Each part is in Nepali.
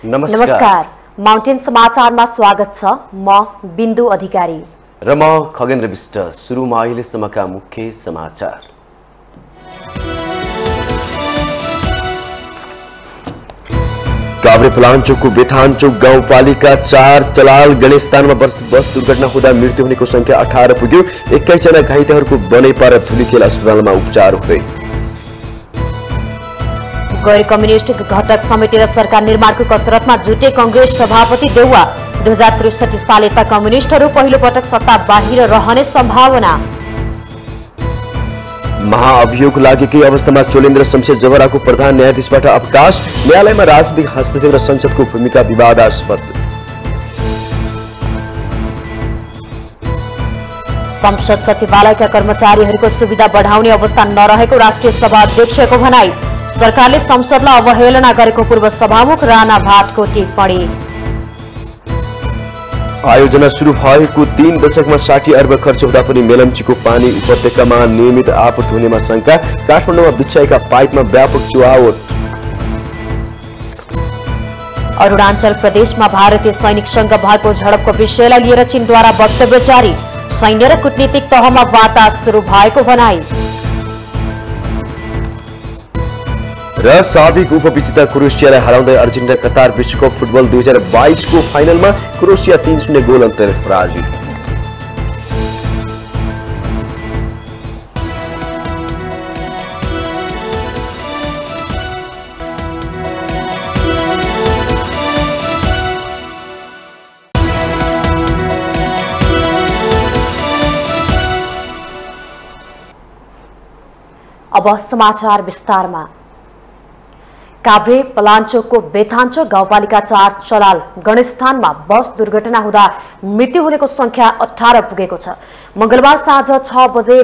नमस्कार। माउन्टेन समाचारमा स्वागत छ। म बिन्दु अधिकारी र म खगेन्द्र विष्ट। सुरुमा अहिलेसम्मका मुख्य समाचार। काभ्रे पलाञ्चोकको बेथानचोक गाउँपालिका 4 चलाल गणेशस्थानमा बस दुर्घटना हुँदा मृत्यु हुनेको संख्या 18 पुग्यो। 21 जना घाइतेहरूको बनैपा र धुलीखेल अस्पतालमा उपचार हुँदै। गैर कम्युनिस्ट घटक समेटेर सरकार निर्माणको कसरतमा जुटे कांग्रेस सभापति देउवा। 2063 साल यता कम्युनिस्टहरू पहिलो पटक सत्ता बाहिर रहने सम्भावना। महाअभियोग लागेकै अवस्थामा चोलेन्द्र शमशेर जवराको प्रधान न्यायाधीशबाट अवकाश। न्यायालयमा राजनीतिक हस्तक्षेप र संसदको भूमिका विवादास्पद। संसद सचिवालयका कर्मचारीहरूको सुविधा बढाउने अवस्था नरहेको राष्ट्रिय सभा अध्यक्षको भनाई। सरकारले संसदलाई अवहेलना गरेको पूर्व सभामुख राणा भाटको टिप्पणी। आयोजना शुरू भएको 3 दशकमा 60 अर्ब खर्च हुँदा पनि मेलम्चीको पानी उपत्यकामा नियमित आपत हुनेमा शंका। काठमाडौँमा बिछाएका पाइपमा व्यापक चुहावट। अरुणाचल प्रदेशमा भारतीय सैनिकसँग भएको झडपको विषयलाई लिएर चीनद्वारा वक्तव्य जारी। सैन्य र कूटनीतिक तहमा वार्ता सुरु भएको भनाई। र साबिक उपविजेता क्रोएसियालाई हराउँदै अर्जेन्टिना कतार विश्वकप फुटबल 2022 को फाइनलमा क्रोएसिया 3-0 गोल अन्तर पराजित। अब समाचार विस्तारमा। काभ्रे पलाञ्चोकको बेथानचोक गाउँपालिका 4 चलाल गणेशस्थानमा बस दुर्घटना हुँदा मृत्यु हुनेको संख्या 18 पुगेको छ। मंगलबार साँझ 6 बजे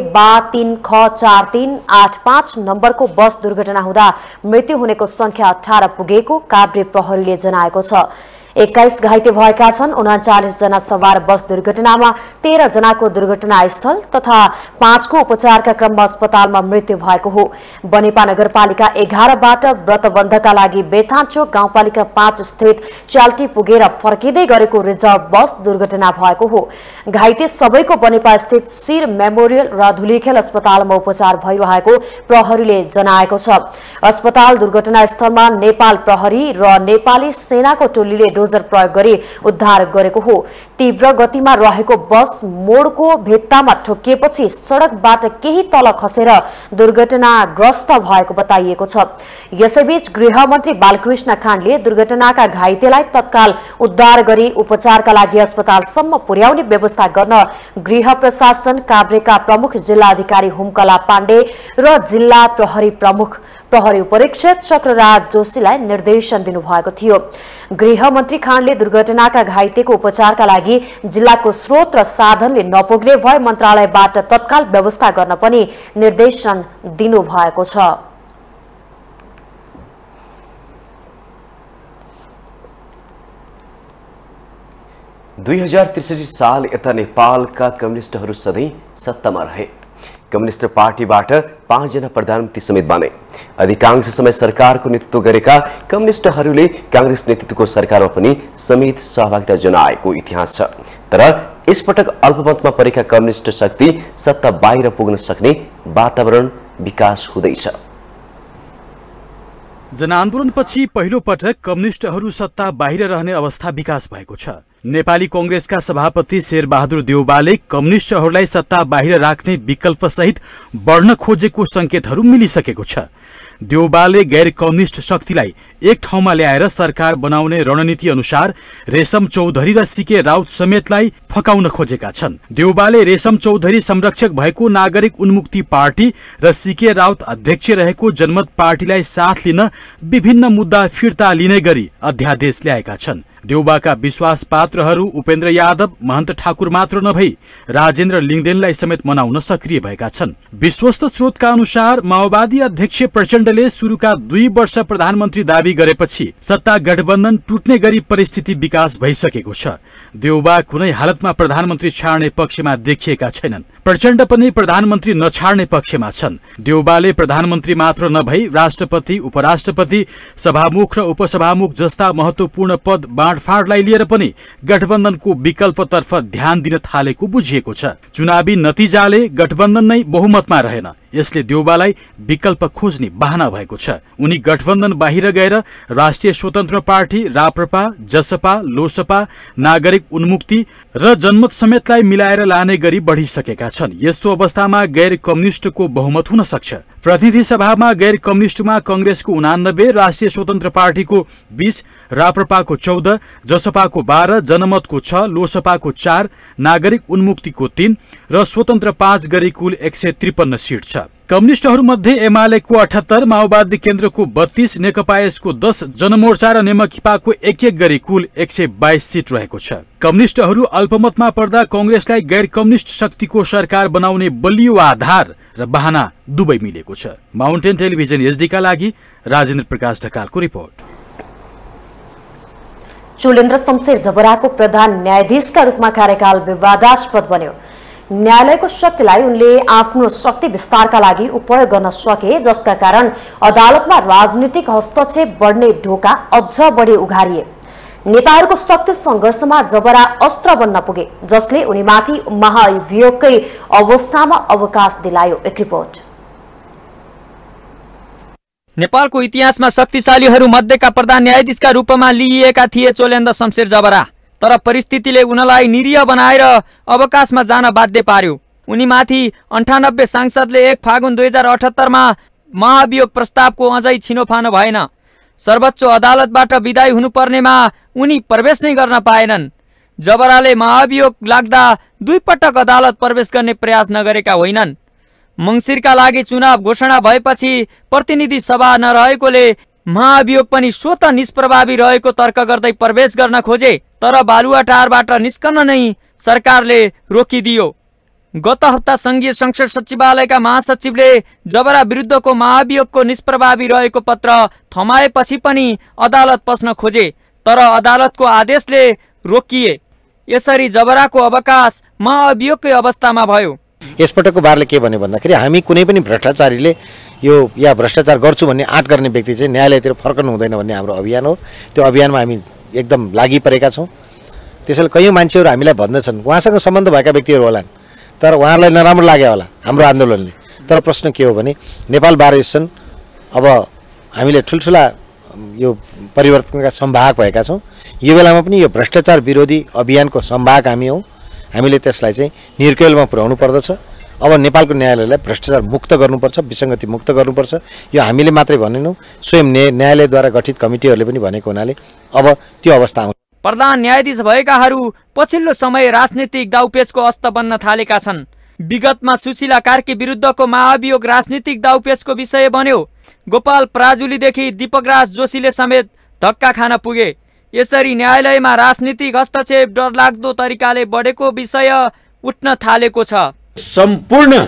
3 ख 4385 नम्बरको बस दुर्घटना हुँदा मृत्यु हुनेको संख्या 18 पुगेको काभ्रे प्रहरीले जनाएको छ। 21 घाइते भएका छन्। 39 जना सवार बस दुर्घटनामा 13 जनाको दुर्घटनास्थल तथा 5 को उपचारका क्रममा अस्पतालमा मृत्यु भएको हो। बनेपा नगरपालिका 11 बाट व्रतबन्धका लागि बेथानचोक गाउँपालिका 5 स्थित च्याल्टी पुगेर फर्किँदै गरेको रिजर्भ बस दुर्घटना भएको हो। घाइते सबैको बनेपा स्थित शिर मेमोरियल र धुलीखेल अस्पतालमा उपचार भइरहेको प्रहरीले जनाएको छ। अस्पताल दुर्घटनास्थलमा नेपाल प्रहरी र नेपाली सेनाको टोलीले डोजर प्रयोग गरी उद्धार गरेको हो। तीव्र गतिमा रहेको बस मोडको भित्तामा ठोकिएपछि सड़कबाट केही तल खसेर दुर्घटनाग्रस्त भएको बताइएको छ। यसैबीच गृहमन्त्री बालकृष्ण खाँडले दुर्घटनाका घाइतेलाई तत्काल उद्धार गरी उपचारका लागि अस्पतालसम्म पुर्याउने व्यवस्था गर्न गृह प्रशासन काभ्रेका प्रमुख जिल्ला अधिकारी हुमकला पाण्डे र जिल्ला प्रहरी प्रमुख प्रहरी उपरीक्षक चक्रराज जोशीलाई निर्देशन दिनुभएको थियो। गृहमन्त्री खाँडले दुर्घटनाका घाइतेको उपचारका लागि जिल्लाको स्रोत र साधनले नपुग्ने भए मन्त्रालयबाट तत्काल व्यवस्था गर्न पनि निर्देशन दिनुभएको छ। दुई 2063 साल यता नेपालका कम्युनिस्टहरू सधैँ सत्तामा रहे। कम्युनिस्ट पार्टीबाट 5 जना प्रधानमन्त्री समेत बने। अधिकांश समय सरकारको नेतृत्व गरेका कम्युनिस्टहरूले कांग्रेस नेतृत्वको सरकारमा पनि समेत सहभागिता जनाएको इतिहास छ। तर यसपटक अल्पमतमा परेका कम्युनिस्ट शक्ति सत्ता बाहिर पुग्न सक्ने वातावरण विकास हुँदैछ। जनआन्दोलनपछि पहिलो पटक कम्युनिस्टहरू सत्ता बाहिर रहने अवस्था विकास भएको छ। नेपाली कांग्रेसका सभापति शेरबहादुर देउवाले कम्युनिस्टहरूलाई सत्ता बाहिर राख्ने विकल्प सहित बढ्न खोजेको संकेतहरू मिलिसकेको छ। देउवाले गैर कम्युनिस्ट शक्तिलाई एक ठाउँमा ल्याएर सरकार बनाउने रणनीति अनुसार रेशम चौधरी र सीके राउत समेतलाई फकाउन खोजेका छन्। देउवाले रेशम चौधरी संरक्षक भएको नागरिक उन्मुक्ति पार्टी र सीके राउत अध्यक्ष रहेको जनमत पार्टीलाई साथ लिन विभिन्न मुद्दा फिर्ता लिने गरी अध्यादेश ल्याएका छन्। देउबाका विश्वास पात्रहरू उपेन्द्र यादव, महन्त ठाकुर मात्र नभई राजेन्द्र लिङदेनलाई समेत मनाउन सक्रिय भएका छन्। विश्वस्त स्रोतका अनुसार माओवादी अध्यक्ष प्रचण्डले सुरुका 2 वर्ष प्रधानमन्त्री दावी गरेपछि सत्ता गठबन्धन टुट्ने गरी परिस्थिति विकास भइसकेको छ। देउबा कुनै हालतमा प्रधानमन्त्री छाड्ने पक्षमा देखिएका छैनन्। प्रचण्ड पनि प्रधानमन्त्री नछाड्ने पक्षमा छन्। देउबाले प्रधानमन्त्री मात्र नभई राष्ट्रपति, उपराष्ट्रपति, सभामुख र उपसभामुख जस्ता महत्वपूर्ण पद बाँडफाँडलाई लिएर पनि गठबन्धनको विकल्पतर्फ ध्यान दिन थालेको बुझिएको छ। चुनावी नतिजाले गठबन्धन नै बहुमतमा रहेन, यसले देउबालाई विकल्प खोज्ने बहाना भएको छ। उनी गठबन्धन बाहिर गएर राष्ट्रिय स्वतन्त्र पार्टी, राप्रपा, जसपा, लोसपा, नागरिक उन्मुक्ति र जनमत समेतलाई मिलाएर लाने गरी बढिसकेका छन्। यस्तो अवस्थामा गैर कम्युनिस्टको बहुमत हुन सक्छ। प्रतिनिधि सभामा गैर कम्युनिस्टमा कंग्रेसको 89, राष्ट्रिय स्वतन्त्र पार्टीको 20, राप्रपाको 14, जसपाको 12, जनमतको 6, लोसपाको 4, नागरिक उन्मुक्तिको 3 र स्वतन्त्र 5 गरी कुल 153 सीट छ। कम्युनिस्टहरू मध्ये एमालेको 78, माओवादी केन्द्रको 32, नेकपा यसको 10, जनमोर्चा र नेमखिपाको 1-1 गरी कुल 122 सीट रहेको छ। कम्युनिस्टहरू अल्पमतमा पर्दा कंग्रेसलाई गैर कम्युनिस्ट शक्तिको सरकार बनाउने बलियो आधार र बहाना दुवै मिलेको छ। माउन्टेन टेलिभिजन एचडी का लागि राजेन्द्र प्रकाश ढकालको रिपोर्ट। चोलेन्द्र शमशेर जबराको प्रधान न्यायाधीशका रूपमा कार्यकाल विवादास्पद बन्यो। न्यायालयको शक्तिलाई उनले आफ्नो शक्ति विस्तारका लागि उपयोग गर्न सके, जसका कारण अदालतमा राजनीतिक हस्तक्षेप बढ्ने ढोका अझ बढी उघारिए। नेताहरूको शक्ति संघर्षमा जबरा अस्त्र बन्न पुगे, जसले उनीमाथि महाभियोगकै अवस्थामा अवकाश दिलायो। एक रिपोर्ट। नेपालको इतिहासमा शक्तिशालीहरू मध्येका प्रधान न्यायाधीशका रूपमा लिइएका थिए चोलेन्द्र शमशेर जबरा, तर परिस्थितिले उनलाई निरीह बनाएर अवकाशमा जान बाध्य पार्यो। उनीमाथि 98 सांसदले 1 फागुन 2078 मा महाभियोग प्रस्तावको अझै छिनोफानो भएन। सर्वोच्च अदालतबाट विदाई हुनुपर्नेमा उनी प्रवेश नै गर्न पाएनन्। जबराले महाभियोग लाग्दा 2 पटक अदालत प्रवेश गर्ने प्रयास नगरेका होइनन्। मंसिरका लागि चुनाव घोषणा भएपछि प्रतिनिधि सभा नरहेकोले महाभियोग पनि स्वतः निष्प्रभावी रहेको तर्क गर्दै प्रवेश गर्न खोजे, तर बालुवाटारबाट निस्कन नै सरकारले रोकिदियो। गत हप्ता संघीय संसद सचिवालयका महासचिवले जबरा विरुद्धको महाभियोगको निष्प्रभावी रहेको पत्र थमाएपछि पनि अदालत पस्न खोजे, तर अदालतको आदेशले रोकिए। यसरी जबराको अवकाश महाभियोगकै अवस्थामा भयो। यसपटकको बारले के भन्यो भन्दाखेरि हामी कुनै पनि भ्रष्टाचारीले यो या भ्रष्टाचार गर्छु भन्ने आँट गर्ने व्यक्ति चाहिँ न्यायालयतिर फर्कनु हुँदैन भन्ने हाम्रो अभियान हो। त्यो अभियानमा हामी एकदम लागि परेका छौँ। त्यसैले कयौँ मान्छेहरू हामीलाई भन्दछन् उहाँसँग सम्बन्ध भएका व्यक्तिहरू होलान्, तर उहाँहरूलाई नराम्रो लाग्यो होला हाम्रो आन्दोलनले। तर प्रश्न के हो भने नेपाल बार एसोसिएसन अब हामीले ठुल्ठुला यो परिवर्तनका संवाहक भएका छौँ। यो बेलामा पनि यो भ्रष्टाचार विरोधी अभियानको संवाहक हामी हौँ। हामीले त्यसलाई चाहिँ निर्केलमा पुर्याउनु पर्दछ। अब नेपालको न्यायालयलाई भ्रष्टाचार मुक्त गर्नुपर्छ, विसङ्गति मुक्त गर्नुपर्छ। यो हामीले मात्रै भनेनौँ, स्वयं न्यायालयद्वारा गठित कमिटीहरूले पनि भनेको हुनाले अब त्यो अवस्था आउँछ। प्रधान न्यायाधीश भएकाहरू पछिल्लो समय राजनीतिक दाउपेचको अस्त बन्न थालेका छन्। विगतमा सुशीला कार्की विरुद्धको महाभियोग राजनीतिक दाउपेचको विषय बन्यो। गोपाल पराजुलीदेखि दीपकराज जोशीले समेत धक्का खान पुगे। यसरी न्यायालयमा राजनीतिक हस्तक्षेप डरलाग्दो तरिकाले बढेको विषय उठ्न थालेको छ। सम्पूर्ण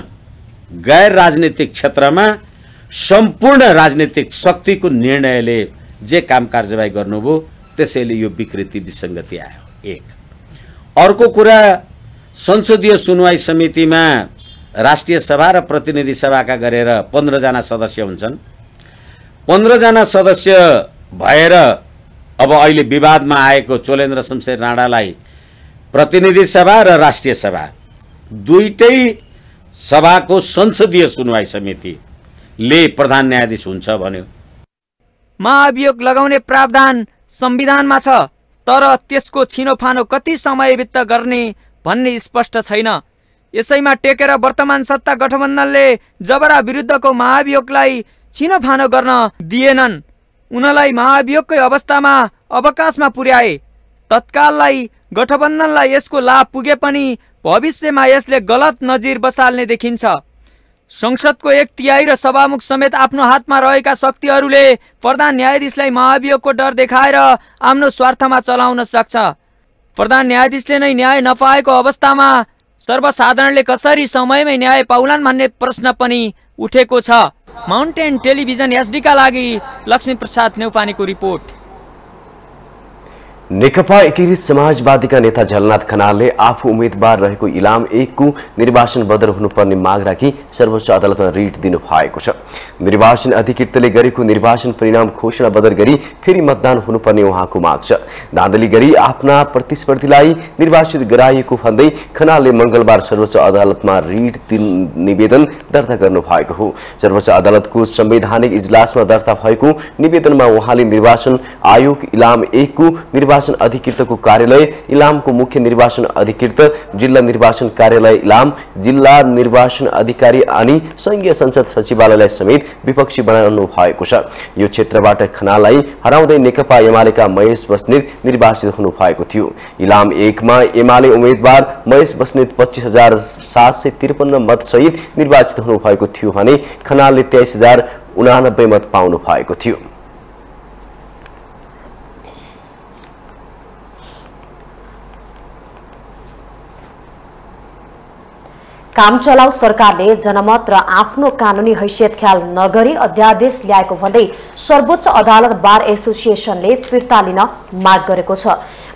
गैर राजनीतिक क्षेत्रमा सम्पूर्ण राजनीतिक शक्तिको निर्णयले जे काम कारबाही गर्नुभयो त्यसैले यो विकृति विसङ्गति आयो। एक अर्को कुरा, संसदीय सुनवाई समितिमा राष्ट्रिय सभा र प्रतिनिधि सभाका गरेर 15 जना सदस्य हुन्छन्। 15 जना सदस्य भएर अब अहिले विवादमा आएको चोलेन्द्र शमशेर राणालाई प्रतिनिधि सभा र राष्ट्रिय सभा दुईटै सभाको संसदीय सुनवाई समितिले प्रधान न्यायाधीश हुन्छ भन्यो। महाभियोग लगाउने प्रावधान संविधानमा छ, तर त्यसको छिनोफानो कति समयभित्र गर्ने भन्ने स्पष्ट छैन। यसैमा टेकेर वर्तमान सत्ता गठबन्धनले जबरा विरुद्धको महाभियोगलाई छिनोफानो गर्न दिएनन्। उनलाई महाभियोगकै अवस्थामा अवकाशमा पुर्याए। तत्काललाई गठबन्धनलाई यसको लाभ पुगे पनि भविष्यमा यसले गलत नजिर बसाल्ने देखिन्छ। संसदको 1/3 र सभामुख समेत आफ्नो हातमा रहेका शक्तिहरूले प्रधान न्यायाधीशलाई महाभियोगको डर देखाएर आफ्नो स्वार्थमा चलाउन सक्छ। प्रधान न्यायाधीशले नै न्याय नपाएको अवस्थामा सर्वसाधारणले कसरी समयमै न्याय पाउलान् भन्ने प्रश्न पनि उठेको छ। माउन्टेन टेलिभिजन एसडी का लागि लक्ष्मीप्रसाद नेउपानेको रिपोर्ट। नेकपा एकीकृत समाजवादीका नेता झलनाथ खनालले आफू उम्मेदवार रहेको इलाम 1 को निर्वाचन बदल हुनुपर्ने माग राखी सर्वोच्च अदालतमा रिट दिनु भएको छ। निर्वाचन अधिकृतले गरेको निर्वाचन परिणाम घोषणा बदल गरी फेरि मतदान हुनुपर्ने उहाँको माग छ। धाँधली गरी आफ्ना प्रतिस्पर्धीलाई निर्वाचित गराइएको भन्दै खनालले मंगलबार सर्वोच्च अदालतमा रिट निवेदन दर्ता गर्नु भएको हो। सर्वोच्च अदालतको संवैधानिक इजलासमा दर्ता भएको निवेदनमा उहाँले निर्वाचन आयोग इलाम 1 को निर्वाचन अधिकृतको कार्यालय इलामको मुख्य निर्वाचन अधिकृत, जिल्ला निर्वाचन कार्यालय इलाम, जिल्ला निर्वाचन अधिकारी अनि संघीय संसद सचिवालयलाई समेत विपक्षी बनाउनु भएको छ। यो क्षेत्रबाट खनाललाई हराउँदै नेकपा एमालेका महेश बस्नेत निर्वाचित हुनु भएको थियो। इलाम 1 मा एमाले उम्मेदवार महेश बस्नेत 25,753 मत सहित निर्वाचित हुनु भएको थियो भने खनालले 23,089 मत पाउनु भएको थियो। काम चलाउ सरकारले जनमत र आफ्नो कानूनी हैसियत ख्याल नगरी अध्यादेश ल्याएको भन्दै सर्वोच्च अदालत बार एसोसिएसनले फिर्ता लिन माग गरेको छ।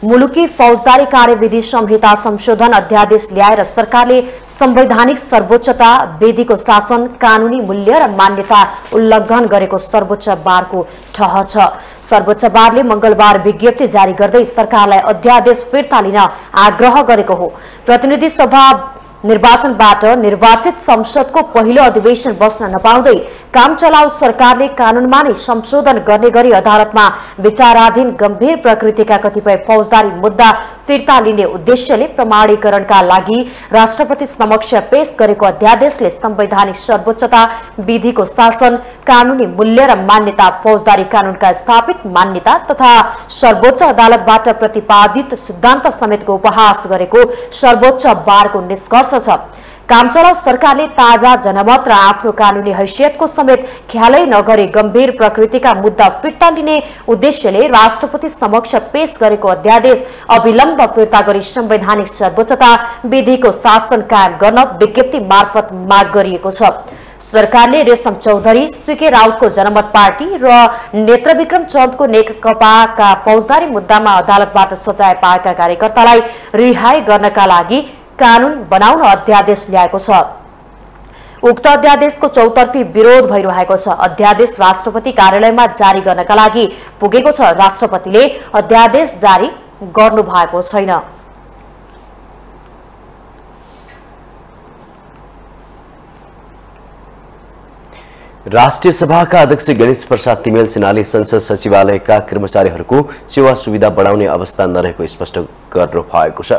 मुलुकी फौजदारी कार्यविधि संहिता संशोधन अध्यादेश ल्याएर सरकारले संवैधानिक सर्वोच्चता, विधिको शासन, कानूनी मूल्य र मान्यता उल्लङ्घन गरेको सर्वोच्च बारको ठहर छ। सर्वोच्च बारले मंगलबार विज्ञप्ति जारी गर्दै सरकारलाई अध्यादेश फिर्ता लिन आग्रह गरेको हो। प्रतिनिधि सभा निर्वाचनबाट निर्वाचित संसदको पहिलो अधिवेशन बस्न नपाउँदै काम चलाउ सरकारले कानूनमा नै संशोधन गर्ने गरी अदालतमा विचाराधीन गम्भीर प्रकृतिका कतिपय फौजदारी मुद्दा फिर्ता लिने उद्देश्यले प्रमाणीकरणका लागि राष्ट्रपति समक्ष पेश गरेको अध्यादेशले संवैधानिक सर्वोच्चता, विधिको शासन, कानूनी मूल्य र मान्यता, फौजदारी कानूनका स्थापित मान्यता तथा सर्वोच्च अदालतबाट प्रतिपादित सिद्धान्त समेतको उपहास गरेको सर्वोच्च बारको निष्कर्ष छ। काम चलाउ सरकारले ताजा जनमत र आफ्नो कानूनी हैसियतको समेत ख्यालै नगरी गम्भीर प्रकृतिका मुद्दा फिर्ता लिने उद्देश्यले राष्ट्रपति समक्ष पेश गरेको अध्यादेश अविलम्ब फिर्ता गरी संवैधानिक सर्वोच्चता, विधिको शासन कायम गर्न विज्ञप्ति मार्फत माग गरिएको छ। सरकारले रेशम चौधरी, स्वीके राउतको जनमत पार्टी र नेत्रविक्रम चन्दको नेकपाका फौजदारी मुद्दामा अदालतबाट सजाय पाएका कार्यकर्तालाई रिहाई गर्नका लागि कानून बनाउन अध्यादेश ल्याएको छ। उक्त अध्यादेशको चौतर्फी विरोध भइरहेको छ। अध्यादेश राष्ट्रपति कार्यालयमा जारी गर्नका लागि पुगेको छ। राष्ट्रपतिले अध्यादेश जारी गर्नु भएको छैन। राष्ट्रिय सभाका अध्यक्ष गणेश प्रसाद तिमेल सिन्हाले संसद सचिवालयका कर्मचारीहरूको सेवा सुविधा बढाउने अवस्था नरहेको स्पष्ट गर्नु भएको छ।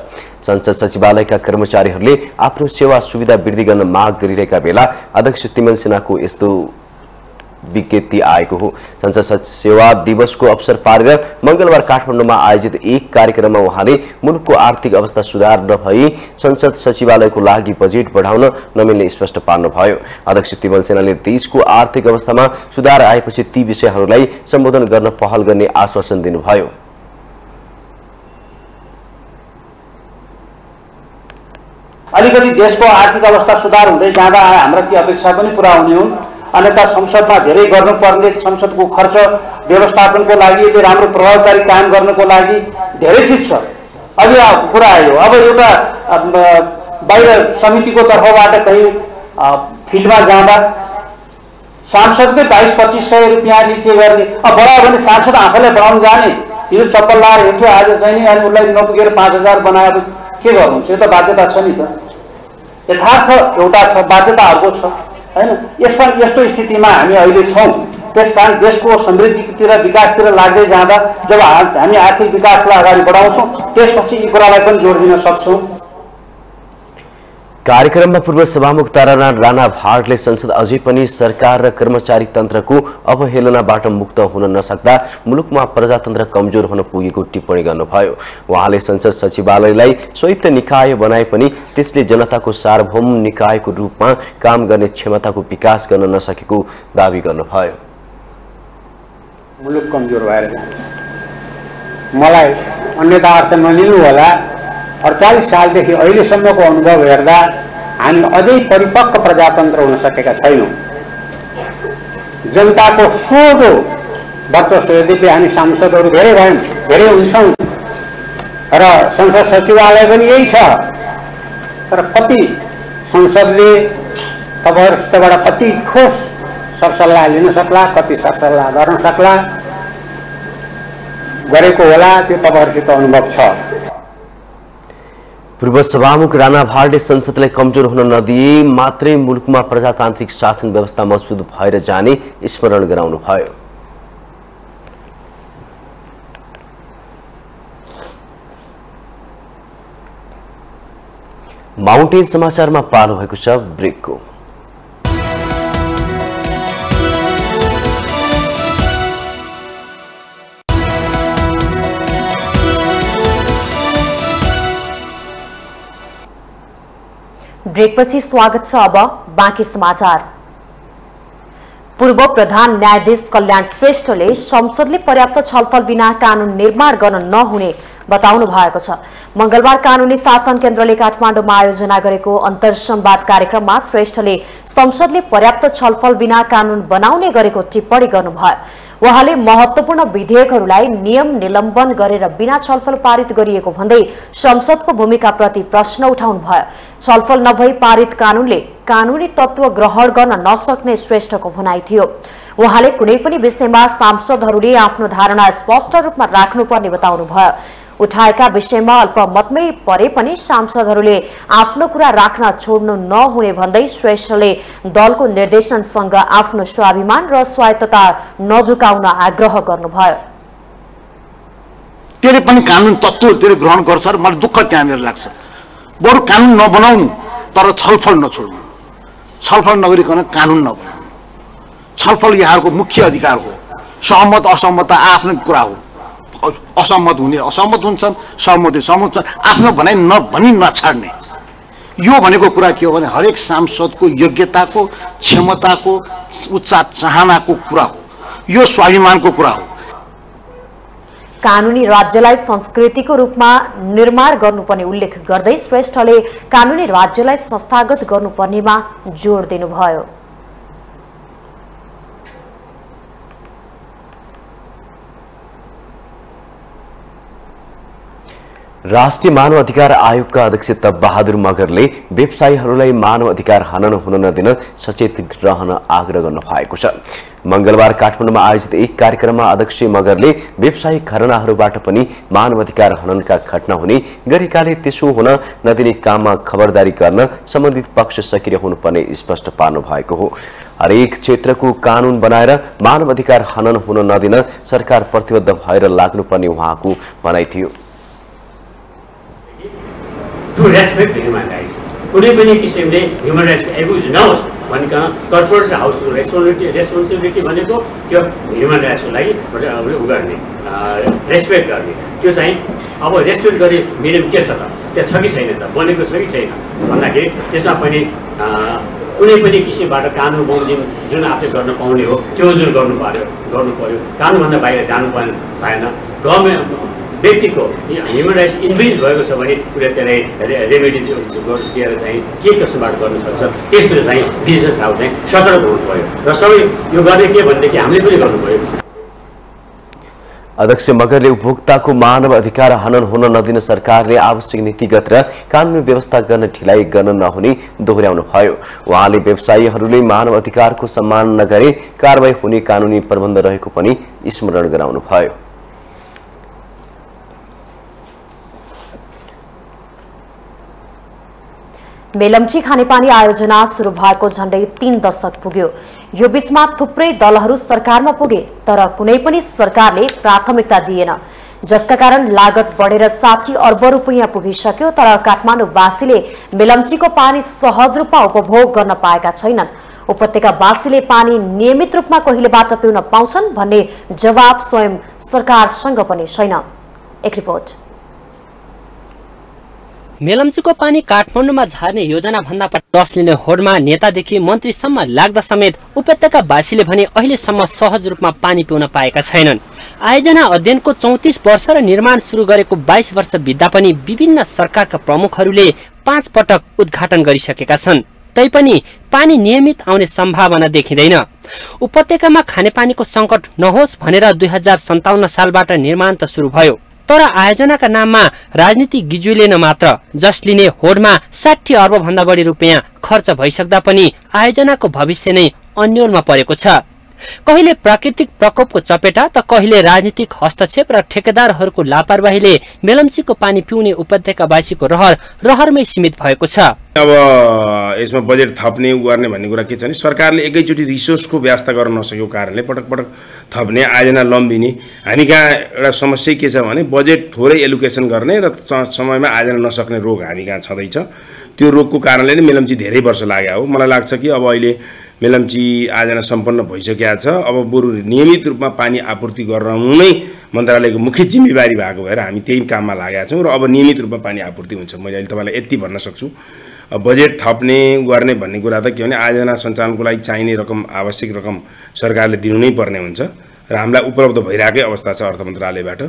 संसद सचिवालयका कर्मचारीहरूले आफ्नो सेवा सुविधा वृद्धि गर्न माग गरिरहेका बेला अध्यक्ष तिमेल सिन्हाको यस्तो विज्ञप्ति आएको हो। संसद सेवा दिवसको अवसर पारेर मंगलबार काठमाडौँमा आयोजित एक कार्यक्रममा उहाँले मुलुकको आर्थिक अवस्था सुधार नभई संसद सचिवालयको लागि बजेट बढाउन नमिल्ने स्पष्ट पार्नुभयो। अध्यक्ष तिमेल सिन्हाले देशको आर्थिक अवस्थामा सुधार आएपछि ती विषयहरूलाई सम्बोधन गर्न पहल गर्ने आश्वासन दिनुभयो। अलिकति देशको आर्थिक अवस्था सुधार हुँदै जाँदा हाम्रा ती अपेक्षा पनि पूरा हुने हुन्। अन्यथा संसदमा धेरै गर्नुपर्ने संसदको खर्च व्यवस्थापनको लागि, यसले राम्रो प्रभावकारी काम गर्नको लागि धेरै चिज छ। अघि कुरा आयो, अब एउटा बाहिर समितिको तर्फबाट कहीँ फिल्डमा जाँदा सांसदकै 22-2500 रुपियाँ के गर्ने? अब बढायो भने सांसद आफैलाई बनाउन जाने, हिजो चप्पल लाएर हिँड्थ्यो, आज चाहिँ नि अनि उसलाई नपुगेर 5000 बनाएर के गर्नुहुन्छ? यो त बाध्यता छ नि त। यथार्थ एउटा छ, बाध्यता अर्को छ हैन। यस्तो स्थितिमा हामी अहिले छौँ। त्यसकारण देशको समृद्धितिर, विकासतिर लाग्दै जाँदा जब हामी आर्थिक विकासलाई अगाडि बढाउँछौँ त्यसपछि यी कुरालाई पनि जोड दिन सक्छौँ। कार्यक्रममा पूर्व सभामुख तारानाथ राणा भाटले संसद अझै पनि सरकार र कर्मचारी तन्त्रको अवहेलनाबाट मुक्त हुन नसक्दा मुलुकमा प्रजातन्त्र कमजोर हुन पुगेको टिप्पणी गर्नुभयो। उहाँले संसद सचिवालयलाई स्वायत्त निकाय बनाए पनि त्यसले जनताको सार्वभौम निकायको रूपमा काम गर्ने क्षमताको विकास गर्न नसकेको दावी गर्नुभयो। मुलुक कमजोर भएर जान्छ। मलाई अन्यथा अर्थ नलिनु होला। 48 सालदेखि अहिलेसम्मको अनुभव हेर्दा हामी अझै परिपक्व प्रजातन्त्र हुन सकेका छैनौँ। जनताको सोझो वर्चस्व, यद्यपि हामी सांसदहरू धेरै भयौँ, धेरै हुन्छौँ र संसद सचिवालय पनि यही छ, तर कति संसदले तपाईँहरूसितबाट कति ठोस सरसल्लाह लिन सक्ला, कति सरसल्लाह गर्न सक्ला, गरेको होला, त्यो तपाईँहरूसित अनुभव छ। पूर्व सभामुख राणा भाटले संसदलाई कमजोर हुन नदिए मात्रै मुलुकमा प्रजातान्त्रिक शासन व्यवस्था मजबुत भएर जाने स्मरण गराउनुभयो। माउन्टेन समाचारमा पालो भएको छ ब्रेकको। ब्रेकपछि स्वागत छ। अब बाँकी समाचार। पूर्व प्रधान न्यायाधीश कल्याण श्रेष्ठले संसदले पर्याप्त छलफल बिना कानून निर्माण गर्न नहुने बताउनु भएको छ। मंगलबार कानूनी शासन केन्द्रले काठमाडौँमा आयोजना गरेको अन्तर्संवाद कार्यक्रममा श्रेष्ठले संसदले पर्याप्त छलफल बिना कानून बनाउने गरेको टिप्पणी गर्नुभयो। उहाँले महत्वपूर्ण विधेयकहरूलाई नियम निलम्बन गरेर बिना छलफल पारित गरिएको भन्दै संसदको भूमिकाप्रति प्रश्न उठाउनुभयो। छलफल नभई पारित कानूनले कानूनी तत्व ग्रहण गर्न नसक्ने श्रेष्ठको भनाइ थियो। उहाँले कुनै पनि विषयमा सांसदहरूले आफ्नो धारणा स्पष्ट रूपमा राख्नुपर्ने बताउनुभयो। उठाएका विषयमा अल्पमतमै परे पनि सांसदहरूले आफ्नो कुरा राख्न छोड्नु नहुने भन्दै श्रेष्ठले दलको निर्देशनसँग आफ्नो स्वाभिमान र स्वायत्तता नझुकाउन आग्रह गर्नुभयो। त्यसले पनि कानुन तत्त्व त्यसले ग्रहण गर्छ र मलाई दुःख त्यहाँनिर लाग्छ। बरु कानुन नबनाउनु तर छलफल नछोड्नु, छलफल नगरिकन कानुन नबनाउनु। छलफल यहाँको मुख्य अधिकार हो। सहमत असहमत आफ्नै कुरा हो। असहमत हुने असहमत हुन्छन्, सहमत सहमत, आफ्नो भनाइ नभनी नछाड्ने। यो भनेको कुरा के हो भने हरेक सांसदको योग्यताको, क्षमताको, उच्च चाहनाको कुरा हो। यो स्वाभिमानको कुरा हो। कानूनी राज्यलाई संस्कृतिको रूपमा निर्माण गर्नुपर्ने उल्लेख गर्दै श्रेष्ठले कानूनी राज्यलाई संस्थागत गर्नुपर्नेमा जोड दिनुभयो। राष्ट्रिय मानव अधिकार आयोगका अध्यक्ष तब बहादुर मगरले व्यवसायीहरूलाई मानव अधिकार हनन हुन नदिन सचेत रहन आग्रह गर्नु भएको छ। मंगलबार काठमाडौँमा आयोजित एक कार्यक्रममा अध्यक्ष मगरले व्यवसायिक घरानाहरूबाट पनि मानव अधिकार हननका घटना हुने गरेकाले त्यसो हुन नदिने काममा खबरदारी गर्न सम्बन्धित पक्ष सक्रिय हुनुपर्ने स्पष्ट पार्नु भएको हो। हरेक क्षेत्रको कानून बनाएर मानव अधिकार हनन हुन नदिन सरकार प्रतिबद्ध भएर लाग्नुपर्ने उहाँको भनाइ थियो। टु रेस्पेक्ट ह्युमन राइट्स, कुनै पनि किसिमले ह्युमन राइट्सको एब्युज नहोस् भनिकन कर्पोरेट हाउसको रेस्पोन्सिबिलिटी भनेको त्यो ह्युमन राइट्सको लागि उ गर्ने, रेस्पेक्ट गर्ने। त्यो चाहिँ अब रेस्पेक्ट गर्ने मिडियम के छ त, त्यो छ कि छैन त, बनेको छ कि छैन भन्दाखेरि त्यसमा पनि कुनै पनि किसिमबाट कानुन बमोजिम जुन आफै गर्न पाउने हो त्यो जुन गर्नु पर्यो। कानुनभन्दा बाहिर जानु पाएन। गभर्मेन्ट व्यक्तिको ह्युमन राइट्स इन्फ्रिज भएको छ भने उसले त्यसलाई रेमेडी दिएर चाहिँ के कसोबाट गर्न सक्छ, त्यसले चाहिँ बिजनेस हाउस चाहिँ सतर्क हुनु पर्यो र सबै यो गर्ने के भनेदेखि हामीले पनि गर्नु पर्यो। अध्यक्ष मगरले उपभोक्ताको मानव अधिकार हनन हुन नदिन सरकारले आवश्यक नीतिगत र कानुनी व्यवस्था गर्न ढिलाइ गर्न नहुने दोहोर्याउनु भयो। उहाँले व्यवसायीहरूले मानव अधिकारको सम्मान नगरे कारबाही हुने कानुनी प्रबन्ध रहेको पनि स्मरण गराउनु भयो। मेलम्ची खानेपानी आयोजना सुरु भएको झण्डै 3 दशक पुग्यो। यो बीचमा थुप्रै दलहरू सरकारमा पुगे तर कुनै पनि सरकारले प्राथमिकता दिएन। जसका कारण लागत बढेर 60 अर्ब रुपैयाँ पुगिसक्यो। तर काठमाडौँवासीले मेलम्चीको पानी सहज रूपमा उपभोग गर्न पाएका छैनन्। उपत्यकावासीले पानी नियमित रूपमा कहिलेबाट पिउन पाउँछन् भन्ने जवाब स्वयं सरकारसँग पनि छैन। एक रिपोर्ट। मेलम्चीको पानी काठमाडौँमा झार्ने योजना भन्दा पनि 10 लिने होडमा नेतादेखि मन्त्रीसम्म लाग्दा समेत उपत्यकावासीले भने अहिलेसम्म सहज रूपमा पानी पिउन पाएका छैनन्। आयोजना अध्ययनको 34 वर्ष र निर्माण सुरु गरेको 22 वर्ष बित्दा पनि विभिन्न सरकारका प्रमुखहरूले 5 पटक उद्घाटन गरिसकेका छन्। तैपनि पानी नियमित आउने सम्भावना देखिँदैन। उपत्यकामा खानेपानीको संकट नहोस् भनेर 2057 सालबाट निर्माण त सुरु भयो, तर आयोजनाका नाममा राजनीतिक गिजुलेन मात्र। जस लिने होडमा 60 अर्ब भन्दा बढी रुपैयाँ खर्च भइसक्दा पनि आयोजनाको भविष्य नै अन्योलमा परेको छ। कहिले प्राकृतिक प्रकोपको चपेटा त कहिले राजनीतिक हस्तक्षेप र ठेकेदारहरूको लापरवाहीले मेलम्चीको पानी पिउने उपत्यकावासीको रहरमै सीमित भएको छ। अब यसमा बजेट थप्ने गर्ने भन्ने कुरा के छ भने सरकारले एकैचोटि रिसोर्सको व्यवस्था गर्न नसकेको कारणले पटक पटक थप्ने, आयोजना लम्बिने। हामी कहाँ एउटा समस्या के छ भने बजेट थोरै एलोकेसन गर्ने र समयमा आयोजना नसक्ने रोग हामी कहाँ छँदैछ। त्यो रोगको कारणले नै मेलम्ची धेरै वर्ष लाग्यो हो। मलाई लाग्छ कि अब अहिले मेलम्ची आयोजना सम्पन्न भइसकेको छ। अब बरु नियमित रूपमा पानी आपूर्ति गराउनु नै मन्त्रालयको मुख्य जिम्मेवारी भएको भएर हामी त्यही काममा लागेका छौँ र अब नियमित रूपमा पानी आपूर्ति हुन्छ। मैले अहिले तपाईँलाई यति भन्न सक्छु। बजेट थप्ने गर्ने भन्ने कुरा त के भने आयोजना सञ्चालनको लागि चाहिने रकम, आवश्यक रकम सरकारले दिनु नै पर्ने हुन्छ र हामीलाई उपलब्ध भइरहेकै अवस्था छ अर्थ मन्त्रालयबाट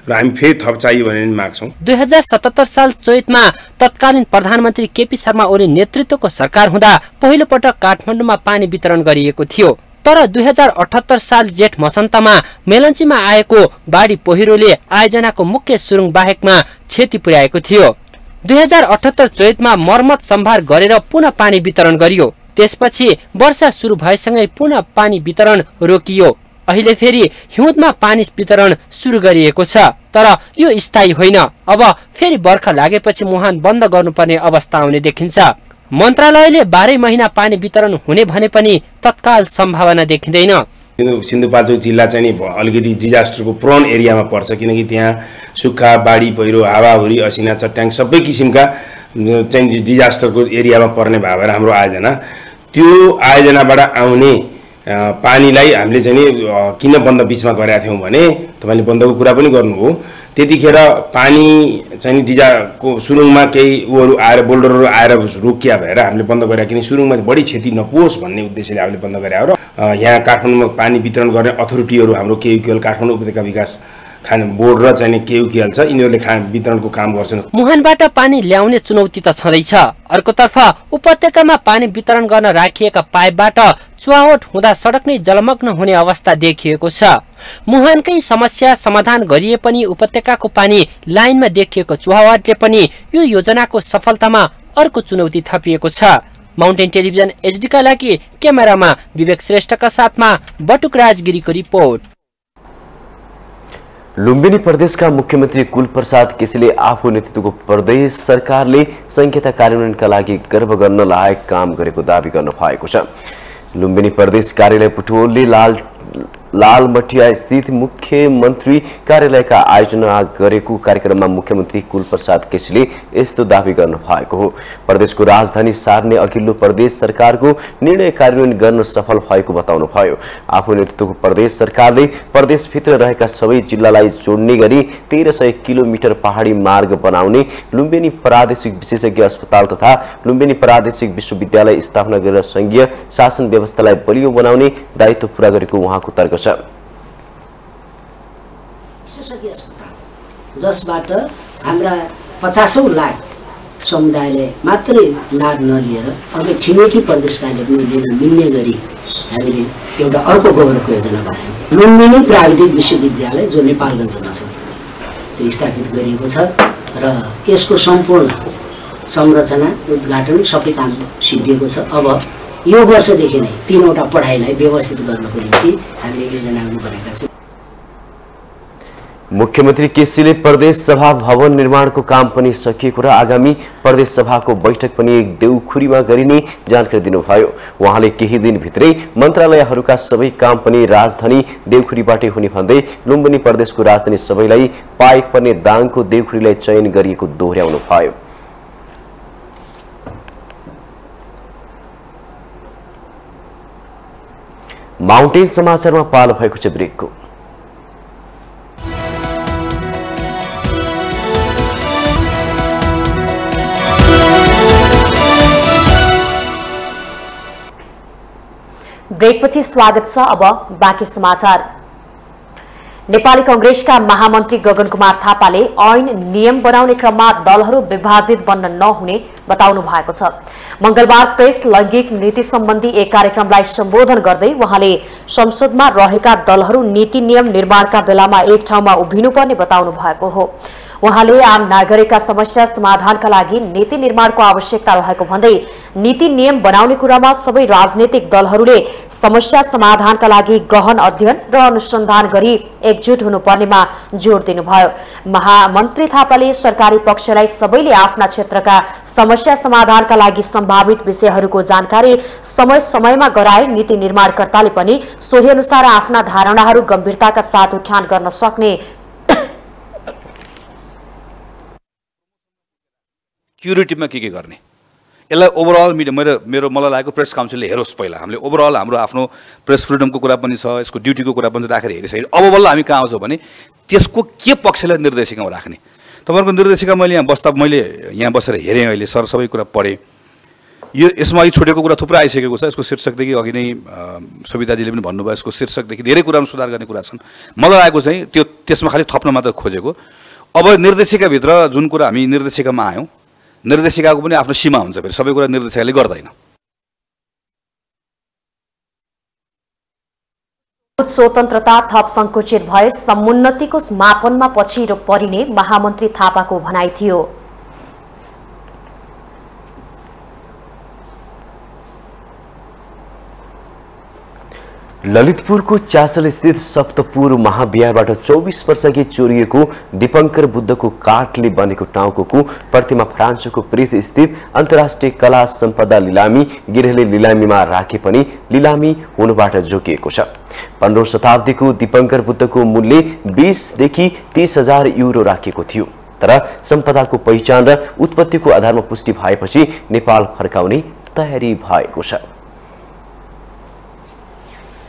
र हामी फेरि थप चाहियो भने नि माग्छौँ। 2077 साल चैतमा तत्कालीन प्रधानमन्त्री केपी शर्मा ओली नेतृत्वको सरकार हुँदा पहिलो पटक काठमाडौँमा पानी वितरण गरिएको थियो। तर 2078 साल जेठ मसन्तमा मेलम्चीमा आएको बाढी पहिरोले आयोजनाको मुख्य सुरुङ बाहेकमा क्षति पुर्याएको थियो। 2078 चैतमा मर्मत सम्भार गरेर पुनः पानी वितरण गरियो। त्यसपछि वर्षा सुरु भएसँगै पुनः पानी वितरण रोकियो। अहिले फेरि हिउँदमा पानी वितरण सुरु गरिएको छ, तर यो स्थायी होइन। अब फेरि बर्खा लागेपछि मुहान बन्द गर्नुपर्ने अवस्था आउने देखिन्छ। मन्त्रालयले 12 महिना पानी वितरण हुने भने पनि तत्काल सम्भावना देखिँदैन। सिन्धुपाल्चोक जिल्ला चाहिँ अलिकति डिजास्टरको प्रोन एरियामा पर्छ, किनकि त्यहाँ सुक्खा, बाढी पहिरो, हावाहुरी, असिना, चट्याङ सबै किसिमका चाहिँ डिजास्टरको एरियामा पर्ने भएर हाम्रो आयोजना, त्यो आयोजनाबाट आउने पानीलाई हामीले चाहिँ नि किन बन्द बिचमा गरेका थियौँ भने तपाईँले बन्दको कुरा पनि गर्नुभयो। त्यतिखेर पानी चाहिँ डिजाको सुरुङमा केही उहरू आएर बोल्डरहरू आएर रोकिया भएर हामीले बन्द गरेका, किन सुरुङमा बढी क्षति नपुगोस् भन्ने उद्देश्यले हामीले बन्द गरे हो। र यहाँ काठमाडौँमा पानी वितरण गर्ने अथोरिटीहरू हाम्रो केयुकेएल, काठमाडौँ उपत्यका विकास खाने बोर्ड र चाहिँ केयुकेएल छ, यिनीहरूले वितरणको काम गर्छन्। मुहानबाट पानी ल्याउने चुनौती त छँदैछ। अर्कोतर्फ उपत्यकामा पानी वितरण गर्न राखिएका पाइपबाट चुहावट हुँदा सडक नै जलमग्न हुने अवस्था देखिएको छ। मुहानकै समस्या समाधान गरिए पनि उपत्यकाको पानी लाइनमा देखिएको चुहावटले पनि यो योजनाको सफलतामा अर्को चुनौती थपिएको छ। माउन्टेन टेलिभिजन एचडीका लागि क्यामेरामा विवेक श्रेष्ठका साथमा बटुक राजगिरीको रिपोर्ट। लुम्बिनी प्रदेशका मुख्यमन्त्री कुलप्रसाद केसीले आफू नेतृत्वको प्रदेश सरकारले संहिता कार्यान्वयनका लागि गर्व गर्न लायक काम गरेको दावी गर्नु भएको छ। लुम्बिनी प्रदेश कार्यालय पुटोलले लालमटिया स्थित मुख्यमन्त्री कार्यालयका आयोजना गरेको कार्यक्रममा मुख्यमन्त्री कुलप्रसाद केसीले यस्तो दावी गर्नु भएको हो। प्रदेशको राजधानी सार्ने अघिल्लो प्रदेश सरकारको निर्णय कार्यान्वयन गर्न सफल भएको बताउनु भयो। आफू नेतृत्वको प्रदेश सरकारले प्रदेशभित्र रहेका सबै जिल्लालाई जोड्ने गरी 1300 किलोमिटर पहाडी मार्ग बनाउने, लुम्बिनी प्रादेशिक विशेषज्ञ अस्पताल तथा लुम्बिनी प्रादेशिक विश्वविद्यालय स्थापना गरेर संघीय शासन व्यवस्थालाई बलियो बनाउने दायित्व पूरा गरेको उहाँको तर्क छ। विशेषज्ञ अस्पताल जसबाट हाम्रा 50औं लाख समुदायले मात्रै लाभ नलिएर अझै छिमेकी प्रदेशकाले पनि लिन मिल्ने गरी हामीले एउटा अर्को गौरवको योजना बनायौँ। लुम्बिनी प्राविधिक विश्वविद्यालय जो नेपालगञ्जमा छ त्यो स्थापित गरिएको छ र यसको सम्पूर्ण संरचना, उद्घाटन सबै काम सिद्धिएको छ। अब यो वर्षदेखि नै 3वटा पढाइलाई व्यवस्थित गर्नको निम्ति हामीले योजना बनाएका छौँ। मुख्यमन्त्री केसीले प्रदेश सभा भवन निर्माणको काम पनि सकिएको र आगामी प्रदेश सभाको बैठक पनि देउखुरीमा गरिने जानकारी दिनुभयो। उहाँले केही दिनभित्रै मन्त्रालयहरूका सबै काम पनि राजधानी देउखुरीबाटै हुने भन्दै लुम्बिनी प्रदेशको राजधानी सबैलाई पाइक पर्ने दाङको देउखुरीलाई चयन गरिएको दोहोर्याउनु भयो। माउन्टेन समाचारमा पालो भएको छ ब्रेकको। ब्रेकपछि स्वागत छ। अब बाँकी समाचार। नेपाली कांग्रेसका महामन्त्री गगन कुमार थापाले ऐन नियम बनाउने क्रममा दलहरू विभाजित बन्न नहुने बताउनु भएको छ। मंगलबार प्रेस लैंगिक नीति सम्बन्धी एक कार्यक्रमलाई सम्बोधन गर्दै उहाँले संसदमा रहेका दलहरू नीति नियम निर्माणका बेलामा एक ठाउँमा उभिनुपर्ने बताउनु भएको हो। उहाँले आम नागरिकका समस्या समाधानका लागि नीति निर्माणको आवश्यकता रहेको भन्दै नीति नियम बनाउने कुरामा सबै राजनीतिक दलहरूले समस्या समाधानका लागि गहन अध्ययन र अनुसन्धान गरी एकजुट हुनुपर्नेमा जोड़ दिनुभयो। महामन्त्री थापाले सरकारी पक्षलाई सबैले आफ्ना क्षेत्रका समस्या समाधानका लागि सम्भावित विषयहरूको जानकारी समय समयमा गराए नीति निर्माणकर्ताले पनि सोही अनुसार आफ्ना धारणाहरू गम्भीरताका साथ उठान गर्न सक्ने क्युरेटिभमा के गर्ने यसलाई ओभरअल मिडिया मलाई लागेको प्रेस काउन्सिलले हेरोस्। पहिला हामीले ओभरअल हाम्रो आफ्नो प्रेस फ्रिडमको कुरा पनि छ, यसको ड्युटीको कुरा पनि राखेर हेरिसक्यो। अब बल्ल हामी कहाँ आउँछौँ भने त्यसको के पक्षलाई निर्देशिकामा राख्ने। तपाईँहरूको निर्देशिका मैले यहाँ बसेर हेरेँ, अहिले सबै कुरा पढेँ। यो यसमा अघि छुटेको कुरा थुप्रै आइसकेको छ। यसको शीर्षकदेखि अघि नै सविताजीले पनि भन्नुभयो, यसको शीर्षकदेखि धेरै कुरामा सुधार गर्ने कुरा छन्। मलाई लागेको चाहिँ त्यसमा खालि थप्न मात्र खोजेको। अब निर्देशिकाभित्र जुन कुरा हामी निर्देशिकामा आयौँ, निर्देशिकाको पनि आफ्नो सीमा हुन्छ, फेरि सबै कुरा निर्देशिकाले गर्दैन। स्वतन्त्रता थप संकुचित भए समुन्नतिको मापनमा पछिरो परिने महामन्त्री थापाको भनाइ थियो। ललितपुरको चासल स्थित सप्तपुर महाविहारबाट 24 वर्षअघि चोरिएको दीपंकर बुद्धको काठले बनेको टाउको प्रतिमा फ्रान्सको पेरिस स्थित अन्तर्राष्ट्रिय कला सम्पदा लिलामी गृहले लिलामीमा राखे पनि लिलामी हुनबाट जोगिएको छ। 15औं शताब्दीको दीपंकर बुद्धको मूल्य 20 देखि 30,000 युरो राखेको थियो, तर सम्पदाको पहिचान र उत्पत्तिको आधारमा पुष्टि भएपछि नेपाल फर्काउने तयारी भएको छ।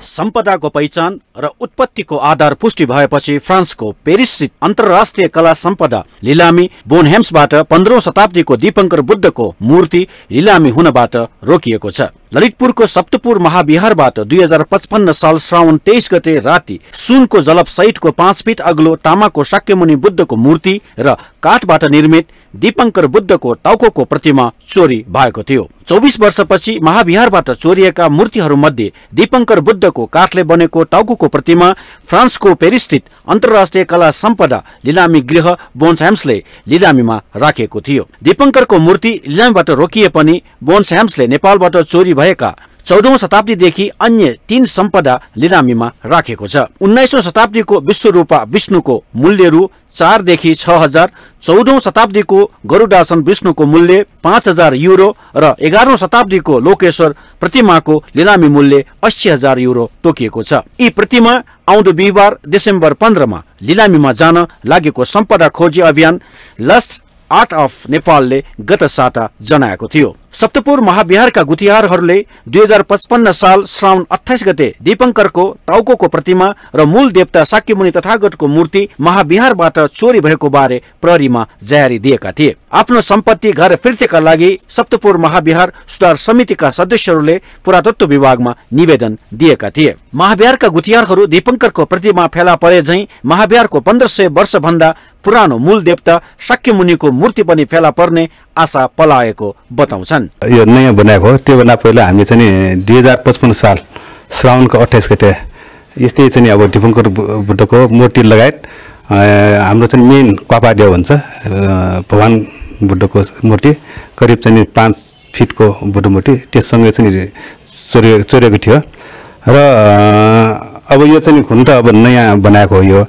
सम्पदाको पहिचान र उत्पत्तिको आधार पुष्टि भएपछि फ्रान्सको पेरिसस्थित अन्तर्राष्ट्रिय कला सम्पदा लिलामी बोनहेम्सबाट 15औं शताब्दीको दीपंकर बुद्धको मूर्ति लिलामी हुनबाट रोकिएको छ। ललितपुरको सप्तपुर महाविहारबाट 2055 साल श्रावण 23 गते राति सुनको जलप सहितको 5 फिट अग्लो तामाको शाक्यमुनि बुद्धको मूर्ति र काठबाट निर्मित दीपंकर बुद्धको टाउको प्रतिमा चोरी भएको थियो। 24 वर्षपछि महाविहारबाट चोरिएका मूर्तिहरूमध्ये दीपंकर बुद्धको काठले बनेको टाउको प्रतिमा फ्रान्सको पेरिसस्थित अन्तर्राष्ट्रिय कला सम्पदा लिलामी गृह बोन्सह्याम्सले लिलामीमा राखेको थियो। दीपंकरको मूर्ति लिलामीबाट रोकिए पनि बोन्सह्याम्सले नेपालबाट चोरी भएका 14औं शताब्दीदेखि अन्य 3 सम्पदा लिलामीमा राखेको छ। 19औं शताब्दीको विश्वरूपा विष्णुको मूल्य रु 4 देखि 6,000, 14औं शताब्दीको गरुडासन विष्णुको मूल्य 5,000 युरो र 11औं शताब्दीको लोकेश्वर प्रतिमाको लिलामी मूल्य 80,000 युरो तोकिएको छ। यी प्रतिमा आउँदो बिहिबार डिसेम्बर 15 मा लिलामीमा जान लागेको सम्पदा खोजी अभियान लस्ट आर्ट अफ नेपालले गत साता जनाएको थियो। सप्तपुर महाविहारका गुथियारहरूले 2055 साल श्रावण 28 गते दीपंकरको टाउको प्रतिमा र मूल देवता शाक्यमुनि तथागतको मूर्ति महाविहारबाट चोरी भएको बारे प्रहरीमा जारी दिएका थिए। आफ्नो सम्पत्ति घर फिर्तीका लागि सप्तपुर महाविहार सुधार समितिका सदस्यहरूले पुरातत्व विभागमा निवेदन दिएका थिए। महाविहारका गुथियारहरू दीपंकरको प्रतिमा फेला परे झैं महाविहारको 1500 वर्ष भन्दा पुरानो मूल देवता शाक्यमुनिको मूर्ति पनि फेला पर्ने आशा पलाएको बताउँछन्। यो नयाँ बनाएको हो। त्योभन्दा पहिला हामीले चाहिँ 2055 साल श्रावणको 28 गते यस्तै चाहिँ अब दीपंकर बुद्धको मूर्ति लगायत हाम्रो चाहिँ मेन क्वापादेव भन्छ भगवान बुद्धको मूर्ति करिब चाहिँ 5 फिटको बुद्ध मूर्ति त्यससँगै चाहिँ चोरेको थियो र अब यो चाहिँ हुन त अब नयाँ बनाएको हो यो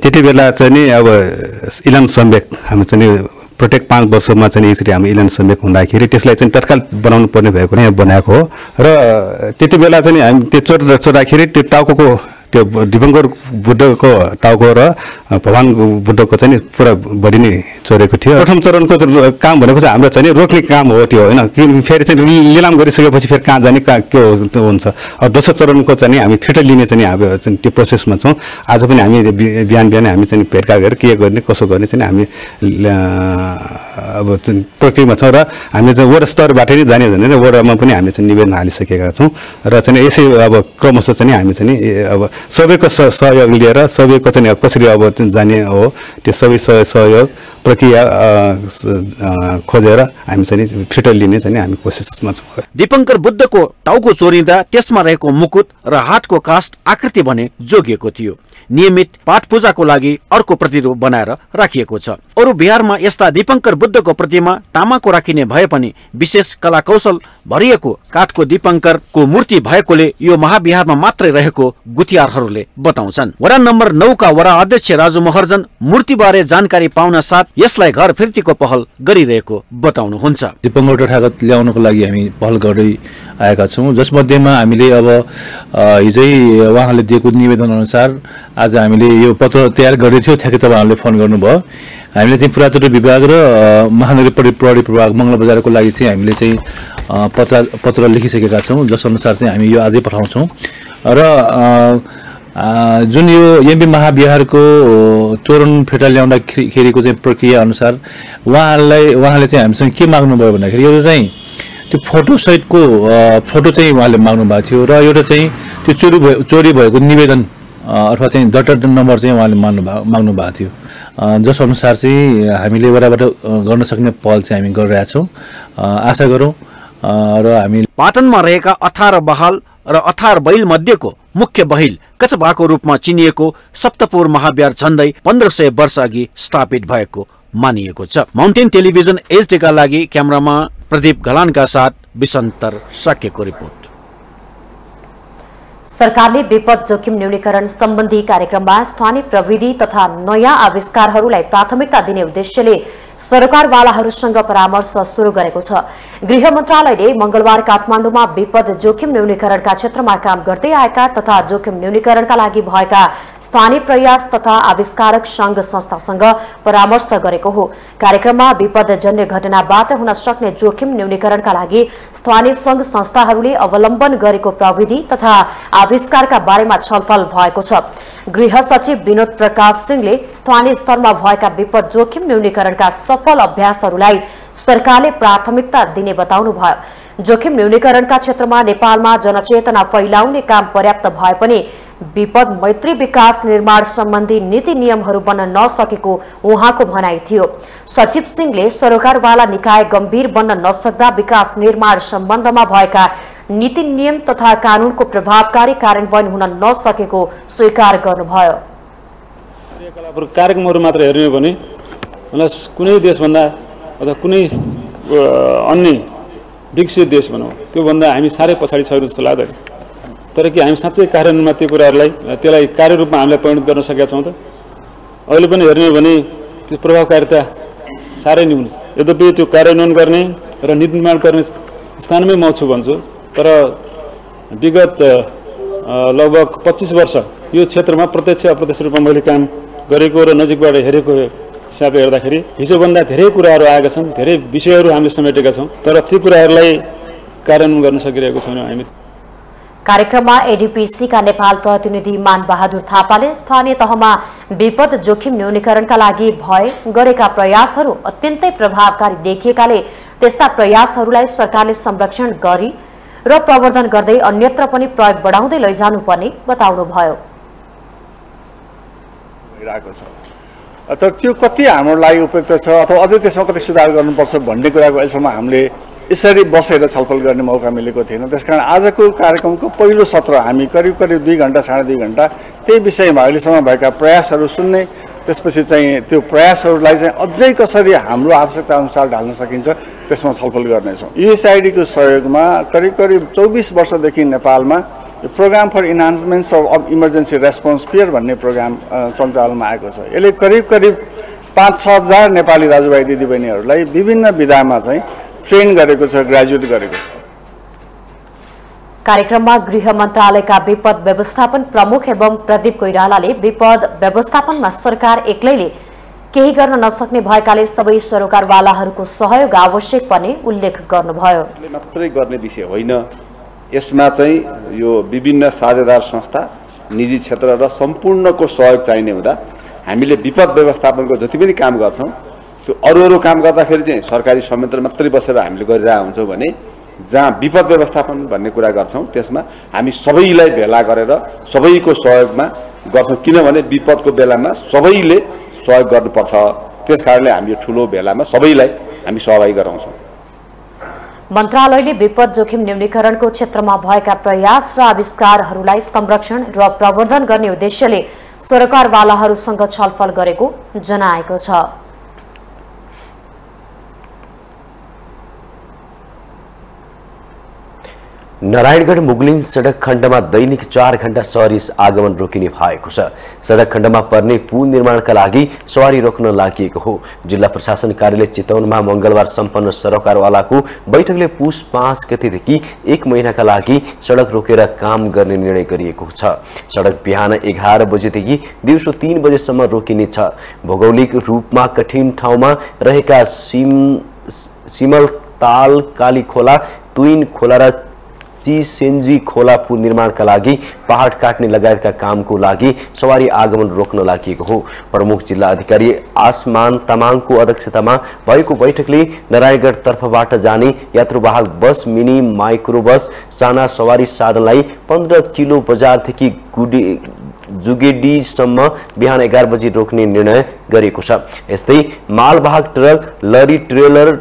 त्यति बेला चाहिँ नि अब इलान सम्वेक हामी चाहिँ प्रत्येक 5 वर्षमा चाहिँ यसरी हामी इलान सम्वेक हुँदाखेरि त्यसलाई चाहिँ तत्काल बनाउनु पर्ने भएको नयाँ बनाएको हो र त्यति बेला चाहिँ हामी त्यो चोर्दाखेरि त्यो टाउको त्यो दिपङ्कर बुद्धको टाउको र भगवान बुद्धको चाहिँ पुरा बढी नै चोरेको थियो। प्रथम चरणको काम भनेको चाहिँ हाम्रो चाहिँ रोक्ने काम हो त्यो होइन कि फेरि चाहिँ लिलाम गरिसकेपछि फेरि कहाँ जाने के हुन्छ। अब दोस्रो चरणको चाहिँ हामी फिर्ता लिने चाहिँ हामी चाहिँ त्यो प्रोसेसमा छौँ। आज पनि हामी बिहान हामी चाहिँ भेटघाट गरेर के गर्ने कसो गर्ने चाहिँ हामी अब प्रक्रियामा छौँ र हामी चाहिँ वडा स्तरबाट नै जाने भनेर वडामा पनि हामी चाहिँ निवेदन हालिसकेका छौँ र चाहिँ यसै अब क्रमशः चाहिँ हामी चाहिँ अब सबैको सहयोग लिएर सबैको चाहिँ कसरी अब जाने हो त्यो सबै सहयोग प्रक्रिया खोजेर हामी चाहिँ फिर्ता लिने चाहिँ हामी कोसिसमा छौँ। दिपङ्कर बुद्धको टाउको चोरिँदा त्यसमा रहेको मुकुट र हातको कास्ट आकृति भने जोगिएको थियो। नियमित पाठ पूजाको लागि अर्को प्रतिरूप बनाएर राखिएको छ। अरू बिहारमा यस्ता दिपङ्कर बुद्धको प्रतिमा तामाको राखिने भए पनि विशेष कला कौशल भरिएको काठको दिपङ्करको मूर्ति भएकोले यो महाविहारमा मात्रै रहेको गुथियारहरूले बताउँछन्। वडा नम्बर 9 का वडा अध्यक्ष राजु महर्जन मूर्तिबारे जानकारी पाउन साथ यसलाई घर फिर्तीको पहल गरिरहेको बताउनुहुन्छ। दिपङ्कर तथागत ल्याउनको लागि हामी पहल गर्दै आएका छौँ, जसमध्येमा हामीले अब हिजै उहाँले दिएको निवेदन अनुसार आज हामीले यो पत्र तयार गर्दैथ्यौँ, ठ्याक्कै तपाईँहरूले फोन गर्नुभयो। हामीले चाहिँ पुरातत्व विभाग र महानगर प्रहरी प्रभाग मङ्गलबजारको लागि चाहिँ हामीले चाहिँ पत्र लेखिसकेका छौँ, जसअनुसार चाहिँ हामी यो आजै पठाउँछौँ। र जुन यो एमपी महाविहारको तोरण फिर्ता ल्याउँदाखेरिको चाहिँ प्रक्रिया अनुसार उहाँले चाहिँ हामीसँग के माग्नुभयो भन्दाखेरि एउटा चाहिँ त्यो फोटो सहितको फोटो चाहिँ उहाँले माग्नु भएको थियो र एउटा चाहिँ त्यो चोरी भएको निवेदन अथवा चाहिँ दर्ता नम्बर चाहिँ उहाँले माग्नु भएको थियो। जसअनुसार चाहिँ हामीले वडाबाट गर्न सक्ने पहल चाहिँ हामी गरिरहेका छौँ। आशा गरौँ र हामी पाटनमा रहेका 18 बहाल र 18 बैल मध्येको मुख्य बहिल कचबाको रूपमा चिनिएको सप्तपुर महाविहार झन्डै 1500 वर्ष अघि स्थापित भएको मानिएको छ। माउन्टेन टेलिभिजन एचडी का लागि क्यामेरामा प्रदीप घलानका साथ विसन्तर साक्यको रिपोर्ट। सरकारले विपद जोखिम न्यूनीकरण सम्बन्धी कार्यक्रममा स्थानीय प्रविधि तथा नयाँ आविष्कारहरूलाई प्राथमिकता दिने उद्देश्यले सरकारवालाहरूसँग परामर्श सुरु गरेको छ। गृह मन्त्रालयले मंगलबार काठमाडौँमा विपद जोखिम न्यूनीकरणका क्षेत्रमा काम गर्दै आएका तथा जोखिम न्यूनीकरणका लागि भएका स्थानीय प्रयास तथा आविष्कारक संघ संस्थासँग परामर्श गरेको हो। कार्यक्रममा विपदजन्य घटनाबाट हुन सक्ने जोखिम न्यूनीकरणका लागि स्थानीय संघ संस्थाहरूले अवलम्बन गरेको प्रविधि तथा आविष्कारका बारेमा छलफल भएको छ। गृह सचिव विनोद प्रकाश सिंहले स्थानीय स्तरमा भएका विपद जोखिम न्यूनीकरणका सफल अभ्यासहरूलाई सरकारले प्राथमिकता दिने बताउनुभयो। जोखिम न्यूनीकरणका क्षेत्रमा नेपालमा जनचेतना फैलाउने काम पर्याप्त भए पनि विपद मैत्री विकास निर्माण सम्बन्धी नीति नियमहरू बन्न नसकेको उहाँको भनाइ थियो। सचिव सिंहले सरकारवाला निकाय गम्भीर बन्न नसक्दा विकास निर्माण सम्बन्धमा भएका नीति नियम तथा कानूनको प्रभावकारी कार्यान्वयन हुन नसकेको स्वीकार गर्नुभयो। कार्यक्रमहरू मात्र हेर्ने हो भने कुनै देशभन्दा अथवा कुनै अन्य विकसित देश भनौँ त्योभन्दा हामी साह्रै पछाडि छैनौँ जस्तो लाग्दैन। तर के हामी साँच्चै कार्यान्वयनमा त्यसलाई कार्यरूपमा हामीलाई परिणत गर्न सकेका छौँ त? अहिले पनि हेर्ने हो भने त्यो प्रभावकारिता साह्रै न्यून छ। यद्यपि त्यो कार्यान्वयन गर्ने र नीति निर्माण गर्ने स्थानमै म छु भन्छु, तर विगत लगभग 25 वर्ष यो क्षेत्रमा प्रत्यक्ष अप्रत्यक्ष रूपमा मैले काम गरेको र नजिकबाट हेरेको हिसाबले हेर्दाखेरि हिजोभन्दा धेरै कुराहरू आएका छन्, धेरै विषयहरू हामीले समेटेका छौँ, तर ती कुराहरूलाई कार्यान्वयन गर्न सकिरहेको छैनौँ हामी। कार्यक्रममा एडीपीसीका नेपाल प्रतिनिधि मानबहादुर थापाले स्थानीय तहमा विपद जोखिम न्यूनीकरणका लागि गरेका प्रयासहरू अत्यन्तै प्रभावकारी देखिएकाले त्यस्ता प्रयासहरूलाई सरकारले संरक्षण गरी र प्रवर्धन गर्दै अन्यत्र पनि प्रयोग बढाउँदै लैजानुपर्ने बताउनुभयो। तर त्यो कति हाम्रो लागि उपयुक्त छ अथवा अझै त्यसमा कति सुधार गर्नुपर्छ भन्ने कुराको अहिलेसम्म हामीले यसरी बसेर छलफल गर्ने मौका मिलेको थिएन। त्यसकारण आजको कार्यक्रमको पहिलो सत्र हामी करिब 2 घण्टा 2.5 घण्टा त्यही विषयमा अहिलेसम्म भएका प्रयासहरू सुन्ने, त्यसपछि चाहिँ त्यो प्रयासहरूलाई चाहिँ अझै कसरी हाम्रो आवश्यकता अनुसार ढाल्न सकिन्छ त्यसमा छलफल गर्नेछौँ। युएसआइडीको सहयोगमा करिब 24 वर्षदेखि नेपालमा यो program for enhancements of emergency response peer भन्ने प्रोग्राम सञ्चालनमा आएको छ। यसले करिब करिब 5-6 हजार नेपाली दाजुभाइ दिदीबहिनीहरूलाई विभिन्न विधामा चाहिँ ट्रेन गरेको छ, ग्रेजुएट गरेको छ। कार्यक्रममा गृह मन्त्रालयका विपद व्यवस्थापन प्रमुख एवं प्रदीप कोइरालाले विपद व्यवस्थापनमा सरकार एक्लैले केही गर्न नसक्ने भएकाले सबै सरोकारवालाहरूको सहयोग आवश्यक पर्ने उल्लेख गर्नुभयो। मात्रै गर्ने विषय होइन, यसमा चाहिँ यो विभिन्न साझेदार संस्था, निजी क्षेत्र र सम्पूर्णको सहयोग चाहिने हुँदा हामीले विपद व्यवस्थापनको जति पनि काम गर्छौँ त्यो अरू काम गर्दाखेरि चाहिँ सरकारी संयन्त्र मात्रै बसेर हामीले गरिरहेका हुन्छौँ भने जहाँ विपद व्यवस्थापन भन्ने कुरा गर्छौँ त्यसमा हामी सबैलाई भेला गरेर सबैको सहयोगमा गर्छौँ, किनभने विपदको बेलामा सबैले सहयोग गर्नुपर्छ। त्यसकारणले हामी यो ठुलो भेलामा सबैलाई हामी सहभागी गराउँछौँ। मन्त्रालयले विपद जोखिम न्यूनीकरणको क्षेत्रमा भएका प्रयास र आविष्कारहरूलाई संरक्षण र प्रवर्धन गर्ने उद्देश्यले सरकारवालाहरूसँग छलफल गरेको जनाएको छ। नारायणगढ मुगलिङ सडक खण्डमा दैनिक 4 घण्टा सवारी आगमन रोकिने भएको छ। सडक खण्डमा पर्ने पुल निर्माणका लागि सवारी रोक्न लागि हो। जिल्ला प्रशासन कार्यालय चितवनमा मंगलबार सम्पन्न सरोकारवालाको बैठकले पुस 5 गतेदेखि 1 महिनाका लागि सडक रोकेर काम गर्ने निर्णय गरिएको छ। सडक बिहान 11 बजेदेखि दिउँसो 3 बजेसम्म रोकिनेछ। भौगोलिक रूपमा कठिन ठाउँमा रहेका सिमलताल, काली खोला, तुइन खोला र चिसेन्जी खोला पुल निर्माणका लागि पहाड काट्ने लगायतका कामको लागि सवारी आगमन रोक्न लागि हो। प्रमुख जिल्ला अधिकारी आसमान तामाङको अध्यक्षतामा भएको बैठकले नारायणगढ तर्फबाट जाने यात्रुवाहक बस, मिनी माइक्रो बस, साना सवारी साधनलाई 15 किलो बजारदेखि जुगेडीसम्म बिहान 11 बजे रोक्ने निर्णय गरेको छ। यस्तै मालवाहक ट्रक, लरी, ट्रेलर,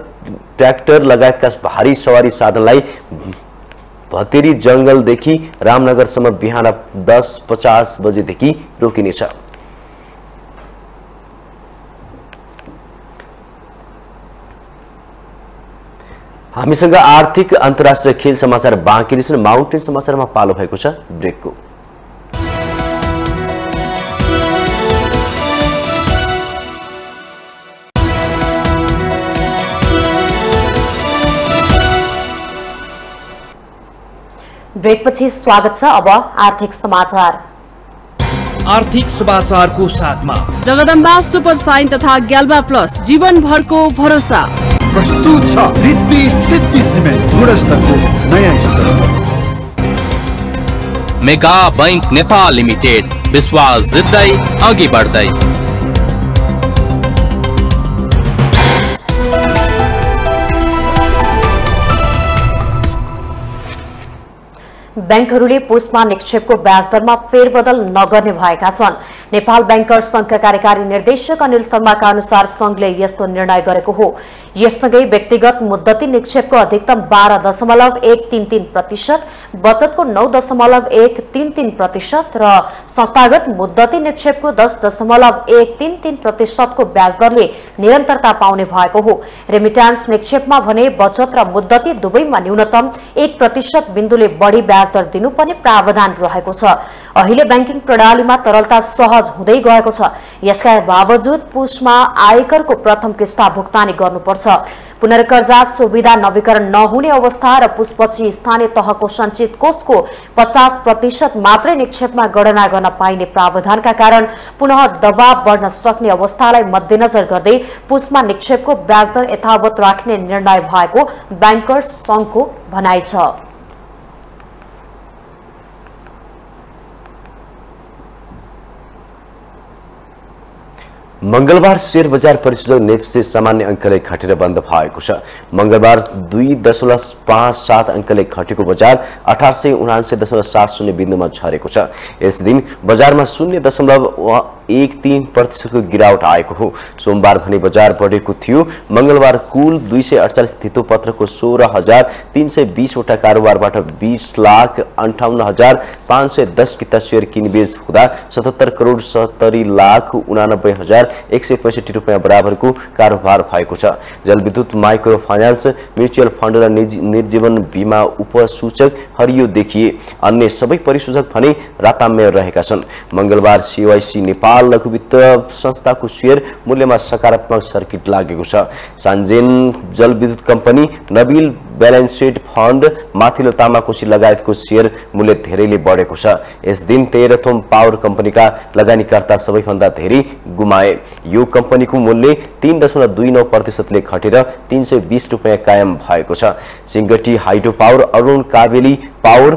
ट्र्याक्टर लगायतका भारी सवारी साधनलाई भतेरी जंगलदेखि रामनगरसम्म बिहान 10:50 बजेदेखि रोकिनेछ। हामीसँग आर्थिक अन्तर्राष्ट्रिय खेल समाचार बाँकी छन्। माउन्टेन समाचारमा पालो भएको छ ब्रेकको। ब्रेकपछि स्वागत छ। अब आर्थिक समाचार। आर्थिक समाचारको साथमा जगदम्बा सुपर साइन तथा ग्याल्बा प्लस जीवनभरको भरोसा। प्रस्तुत छ रिद्धि सिद्धि सिमेन्ट, गुणस्तरको नयाँ स्तर। मेगा बैंक नेपाल लिमिटेड, विश्वास जित्दै अघि बढ्दै। बैंकहरूले पुसमा निक्षेपको ब्याज दरमा फेरबदल नगर्ने भएका छन्। नेपाल बैंकर्स संघका कार्यकारी निर्देशक अनिल शर्माका अनुसार संघले यस्तो निर्णय गरेको हो। यससँगै व्यक्तिगत मुद्दती निक्षेपको अधिकतम 12.133%, बचतको 9.133% र संस्थागत मुद्दती निक्षेपको 10.133% को ब्याज दरले निरन्तरता पाउने भएको हो। रेमिट्यान्स निक्षेपमा भने बचत र मुद्दती दुवैमा न्यूनतम 1% बिन्दुले बढी ब्याज दर दिनुपर्ने प्रावधान रहेको छ। अहिले बैंकिङ प्रणालीमा तरलता सहज हुँदै गएको छ। यसका बावजुद पुसमा आयकरको प्रथम किस्ता भुक्तानी गर्नुपर्छ। पुनर्कर्जा सुविधा नवीकरण नहुने अवस्था र पुसपछि स्थानीय तहको सञ्चित कोषको 50% मात्रै निक्षेपमा गणना गर्न पाइने प्रावधानका कारण पुनः दबाव बढ्न सक्ने अवस्थालाई मध्यनजर गर्दै पुसमा निक्षेपको ब्याज दर यथावत राख्ने निर्णय भएको बैंकर्स संघको भनाइ छ। मंगलबार शेयर बजार परिसूचक नेप्से सामान्य अंकले घटेर बन्द भएको छ। मंगलबार 2.57 अंकले घटेको बजार 1879.70 बिन्दुमा झरेको छ। यस दिन बजारमा 0.13% को गिरावट आएको हो। सोमबार भने बजार बढेको थियो। मंगलबार कुल 248 धितो पत्रको 16,320 वटा कारोबारबाट 20,58,510 किता शेयर किनबेच हुँदा 77,70,89,990 165 रुपैयाँ बराबरको कारोबार भएको छ। जलविद्युत माइक्रो फाइनान्स, म्युचुअल फन्ड र निर्जीवन बीमा उपसूचक हरियो देखिए। अन्य सबै परिसूचक भने राताम्य रहेका छन्। मंगलबार CYC नेपाल लघुवित्त संस्थाको शेयर मूल्यमा सकारात्मक सर्किट लागेको छ। सान्जेन जलविद्युत company, Nabil balance seat fund, माथिल्लो तामाकोशी लगायतको शेयर मूल्य धेरैले बढेको छ। यस दिन तेह्रथोम पावर कम्पनीका लगानीकर्ता सबैभन्दा धेरै गुमाए। यो कम्पनीको मूल्य 3.29% घटेर 320 रुपैयाँ कायम भएको छ। Singati hydro power, Arun Kabeli power,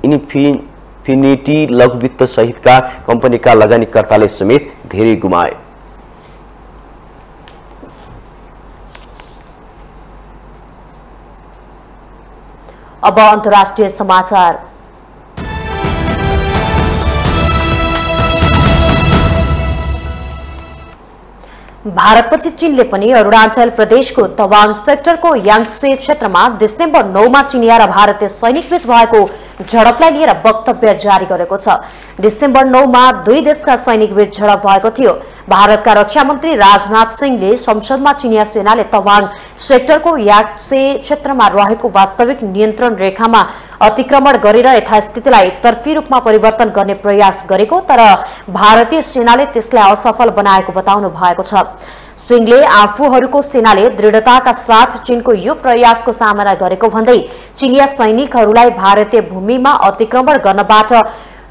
infinity लघुवित्त सहितका कम्पनीका लगानीकर्ताले समेत धेरै गुमाए। अब अन्तर्राष्ट्रिय समाचार। भारतपछि चीनले पनि अरुणाचल प्रदेशको तवाङ सेक्टरको याङसे क्षेत्रमा डिसेम्बर 9 मा चिनिया र भारतीय सैनिकबीच भएको झडपलाई लिएर वक्तव्य जारी गरेको छ। डिसेम्बर 9 मा दुई देशका सैनिकबीच झडप भएको थियो। भारतका रक्षा मन्त्री राजनाथ सिंहले संसदमा चिनिया सेनाले तवाङ सेक्टरको याङसे क्षेत्रमा रहेको वास्तविक नियन्त्रण रेखामा अतिक्रमण गरेर यथास्थितिलाई एकतर्फी रूपमा परिवर्तन गर्ने प्रयास गरेको, तर भारतीय सेनाले त्यसलाई असफल बनाएको बताउनु भएको छ। सिंहले आफूहरूको सेनाले दृढताका साथ चीनको यो प्रयासको सामना गरेको भन्दै चिनिया सैनिकहरूलाई भारतीय भूमिमा अतिक्रमण गर्नबाट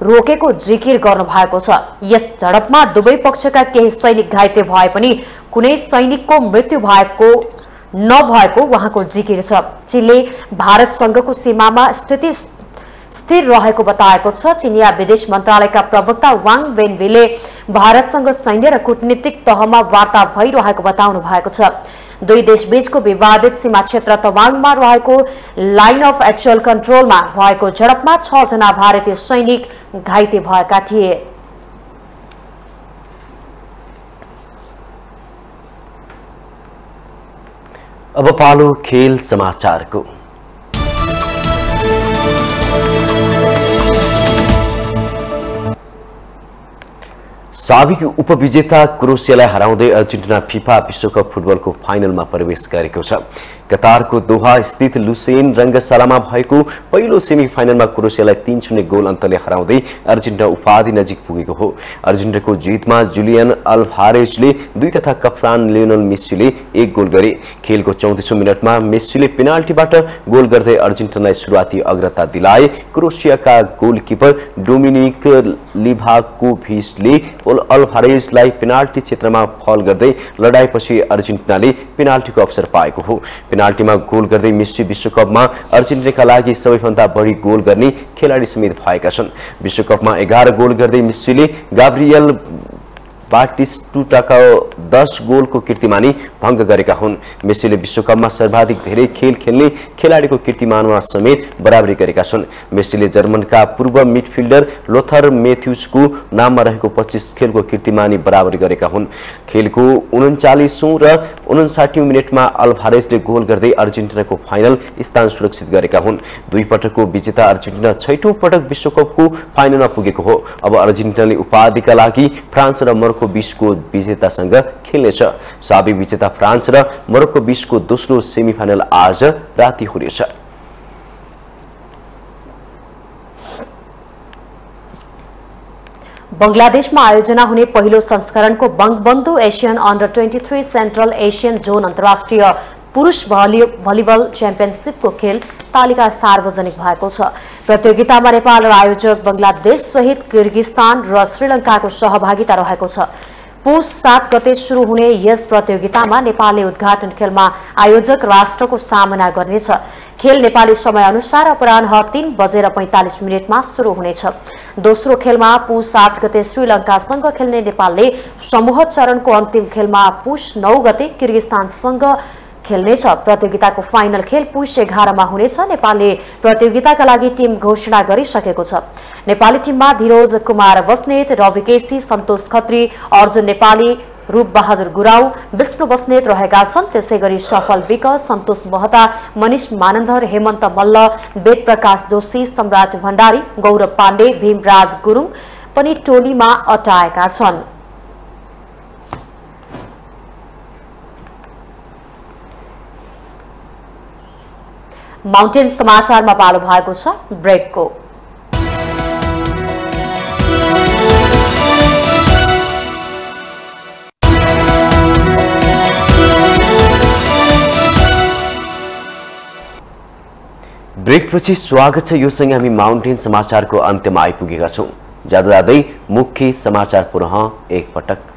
रोकेको जिकिर गर्नु भएको छ। यस झडपमा दुवै पक्षका केही सैनिक घाइते भए पनि कुनै सैनिकको मृत्यु नभएको उहाँको जिकिर छ। चीनले भारतसँगको सीमामा स्थिति स्थिर रहेको बताएको छ। चिनिया विदेश मन्त्रालयका प्रवक्ता वाङ वेनवीले भारतसँग सैन्य र कूटनीतिक तहमा वार्ता भइरहेको बताउनु भएको छ। दुई देशबीचको विवादित सीमा क्षेत्र तवाङमा रहेको लाइन अफ एक्चुअल कन्ट्रोलमा भएको झडपमा 6 जना भारतीय सैनिक घाइते भएका थिए। अब पालो खेल समाचारको। साबिक उपविजेता क्रोएसियालाई हराउँदै अर्जेन्टिना फिफा विश्वकप फुटबलको फाइनलमा प्रवेश गरेको छ। कतारको दोहा स्थित लुसेन रंगशालामा भएको पहिलो सेमी फाइनलमा क्रोएसियालाई 3-0 गोल अन्तरले हराउँदै अर्जेन्टिना उपाधि नजिक पुगेको हो। अर्जेन्टिनाको जितमा जुलियन अल्भारेजले 2 तथा कप्तान लियोनल मेस्सीले 1 गोल गरे। खेलको 34औं मिनेटमा मेस्सीले पेनाल्टीबाट गोल गर्दै अर्जेन्टिनालाई सुरुवाती अग्रता दिलाए। क्रोएसियाका गोलकिपर डोमिनिक लिभाकोभिचले अल्भारेजलाई पेनाल्टी क्षेत्रमा फल गर्दै लडाईपछि अर्जेन्टिनाले पेनाल्टीको अवसर पाएको हो। पेनाल्टीमा गोल गर्दै मेस्सी विश्वकपमा अर्जेन्टिनाका लागि सबैभन्दा बढी गोल गर्ने खेलाडी समेत भएका छन्। विश्वकपमा 11 गोल गर्दै मेस्सीले गाब्रियल बाटिस्टुटाका 10 गोलको कीर्तिमानी भंग गरेका हुन्। मेस्सीले विश्वकपमा सर्वाधिक धेरै खेल खेल्ने खेलाडीको कीर्तिमानमा समेत बराबरी गरेका छन्। मेस्सीले जर्मनका पूर्व मिडफिल्डर लोथर मेथ्युजको नाममा रहेको 25 खेलको कीर्तिमानी बराबरी गरेका हुन्। खेलको 39औं र 59औं मिनेटमा अल्भारेजले गोल गर्दै अर्जेन्टिनाको फाइनल स्थान सुरक्षित गरेका हुन्। दुई पटकको विजेता अर्जेन्टिना 6औं पटक विश्वकपको फाइनलमा पुगेको हो। अब अर्जेन्टिनाले उपाधिका लागि फ्रान्स र मोरक्को बीचको विजेतासँग खेल्नेछ। साबिक विजेता फ्रान्स र मोरक्को बीचको दोस्रो सेमिफाइनल आज राति हुनेछ। बंगलादेशमा आयोजना हुने पहिलो संस्करणको Bangabandhu Asian under 23 central Asian John अन्तर्राष्ट्रिय पुरुष भलिबल च्याम्पियनसिपको खेल तालिका सार्वजनिक भएको छ। प्रतियोगितामा नेपाल र आयोजक बंगलादेश सहित किर्गिस्तान र श्रीलंकाको सहभागिता रहेको छ। पुस 7 गते शुरू हुने यस प्रतियोगितामा नेपालले उद्घाटन खेलमा आयोजक राष्ट्रको सामना गर्नेछ। खेल नेपाली समय अनुसार अपराह्न 3:45 शुरू हुनेछ। दोस्रो खेलमा पुस 8 गते श्रीलंकासँग खेल्ने नेपालले समूह चरणको अन्तिम खेलमा पुस 9 गते किर्गिस्तानसँग खेल्नेछ। प्रतियोगिताको फाइनल खेल पुस 11 मा हुनेछ। नेपालले प्रतियोगिताका लागि टिम घोषणा गरिसकेको छ। नेपाली टिममा धीरज कुमार बस्नेत, रवि केसी, सन्तोष खत्री, अर्जुन नेपाली, रूप बहादुर गुराउ, विष्णु बस्नेत रहेका छन्। त्यसैगरी सफल विक, सन्तोष महता, मनिष मानन्धर, हेमन्त मल्ल, वेद प्रकाश जोशी, सम्राट भण्डारी, गौरव पाण्डे, भीमराज गुरुङ पनि टोलीमा अटाएका छन्। माउन्टेन समाचारमा पालो भएको छ ब्रेकको। ब्रेकपछि स्वागत छ। यो सँगै हामी माउन्टेन समाचारको अन्त्यमा आइपुगेका छौं। जाँदै मुख्य समाचार पुनः एकपटक।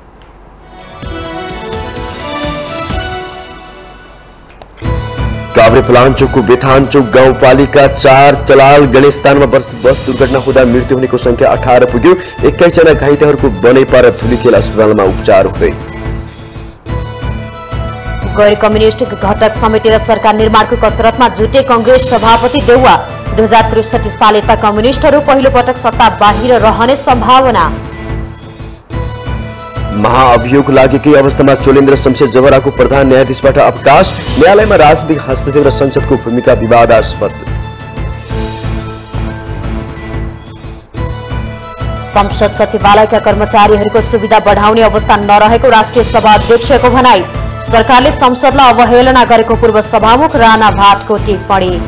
काभ्रेपलाञ्चोकको बेथानचोक गाउँपालिका 4 चलाल गणेशस्थानमा बस दुर्घटना हुँदा मृत्यु हुनेको संख्या 18 पुग्यो। 21 जना घाइतेहरूको बनैपारा धुलीखेल अस्पतालमा उपचार हुँदै। गैर कम्युनिस्ट घटक समेटेर सरकार निर्माणको कसरतमा जुटे कांग्रेस सभापति देउवा। 2063 साल यता कम्युनिस्टहरू पहिलो पटक सत्ता बाहिर रहने सम्भावना। महाअभियोग लागेकै अवस्थामा चोलेन्द्र शमशेर जवराको प्रधान न्यायाधीशबाट अवकाश। न्यायालयमा राजनीतिक हस्तक्षेप र संसदको भूमिका विवादास्पद। संसद सचिवालयका कर्मचारीहरूको सुविधा बढाउने अवस्था नरहेको राष्ट्रिय सभा अध्यक्षको भनाई। सरकारले संसदलाई अवहेलना गरेको पूर्व सभामुख राणा भाटको टिप्पणी।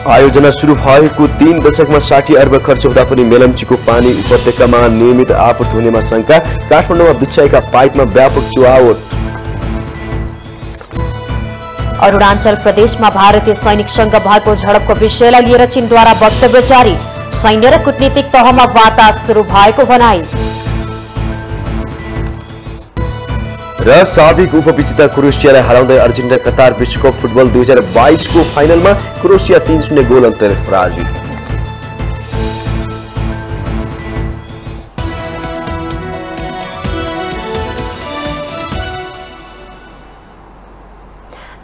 आयोजना सुरु भएको 3 दशकमा 60 अर्ब खर्च हुँदा पनि मेलम्चीको पानी उपत्यकामा नियमित आपूर्ति हुनेमा शंका। काठमाडौँमा बिछाएका पाइपमा व्यापक चुहावट। अरुणाचल प्रदेशमा भारतीय सैनिकसँग भएको झडपको विषयलाई लिएर चीनद्वारा वक्तव्य जारी। सैन्य र कूटनीतिक तहमा वार्ता सुरु भएको भनाई। र साबिक उपविजेता क्रोएसियालाई हराउँदै अर्जेन्टिना कतार विश्वकप फुटबल 2022 को फाइनलमा क्रोएसिया 3-0 गोल अन्तरले पराजित।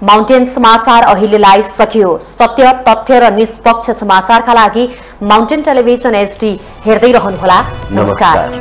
माउन्टेन समाचार अहिलेलाई सकियो। सत्य, तथ्य र निष्पक्ष समाचारका लागि माउन्टेन टेलिभिजन HD हेर्दै रहनुहोला। नमस्कार।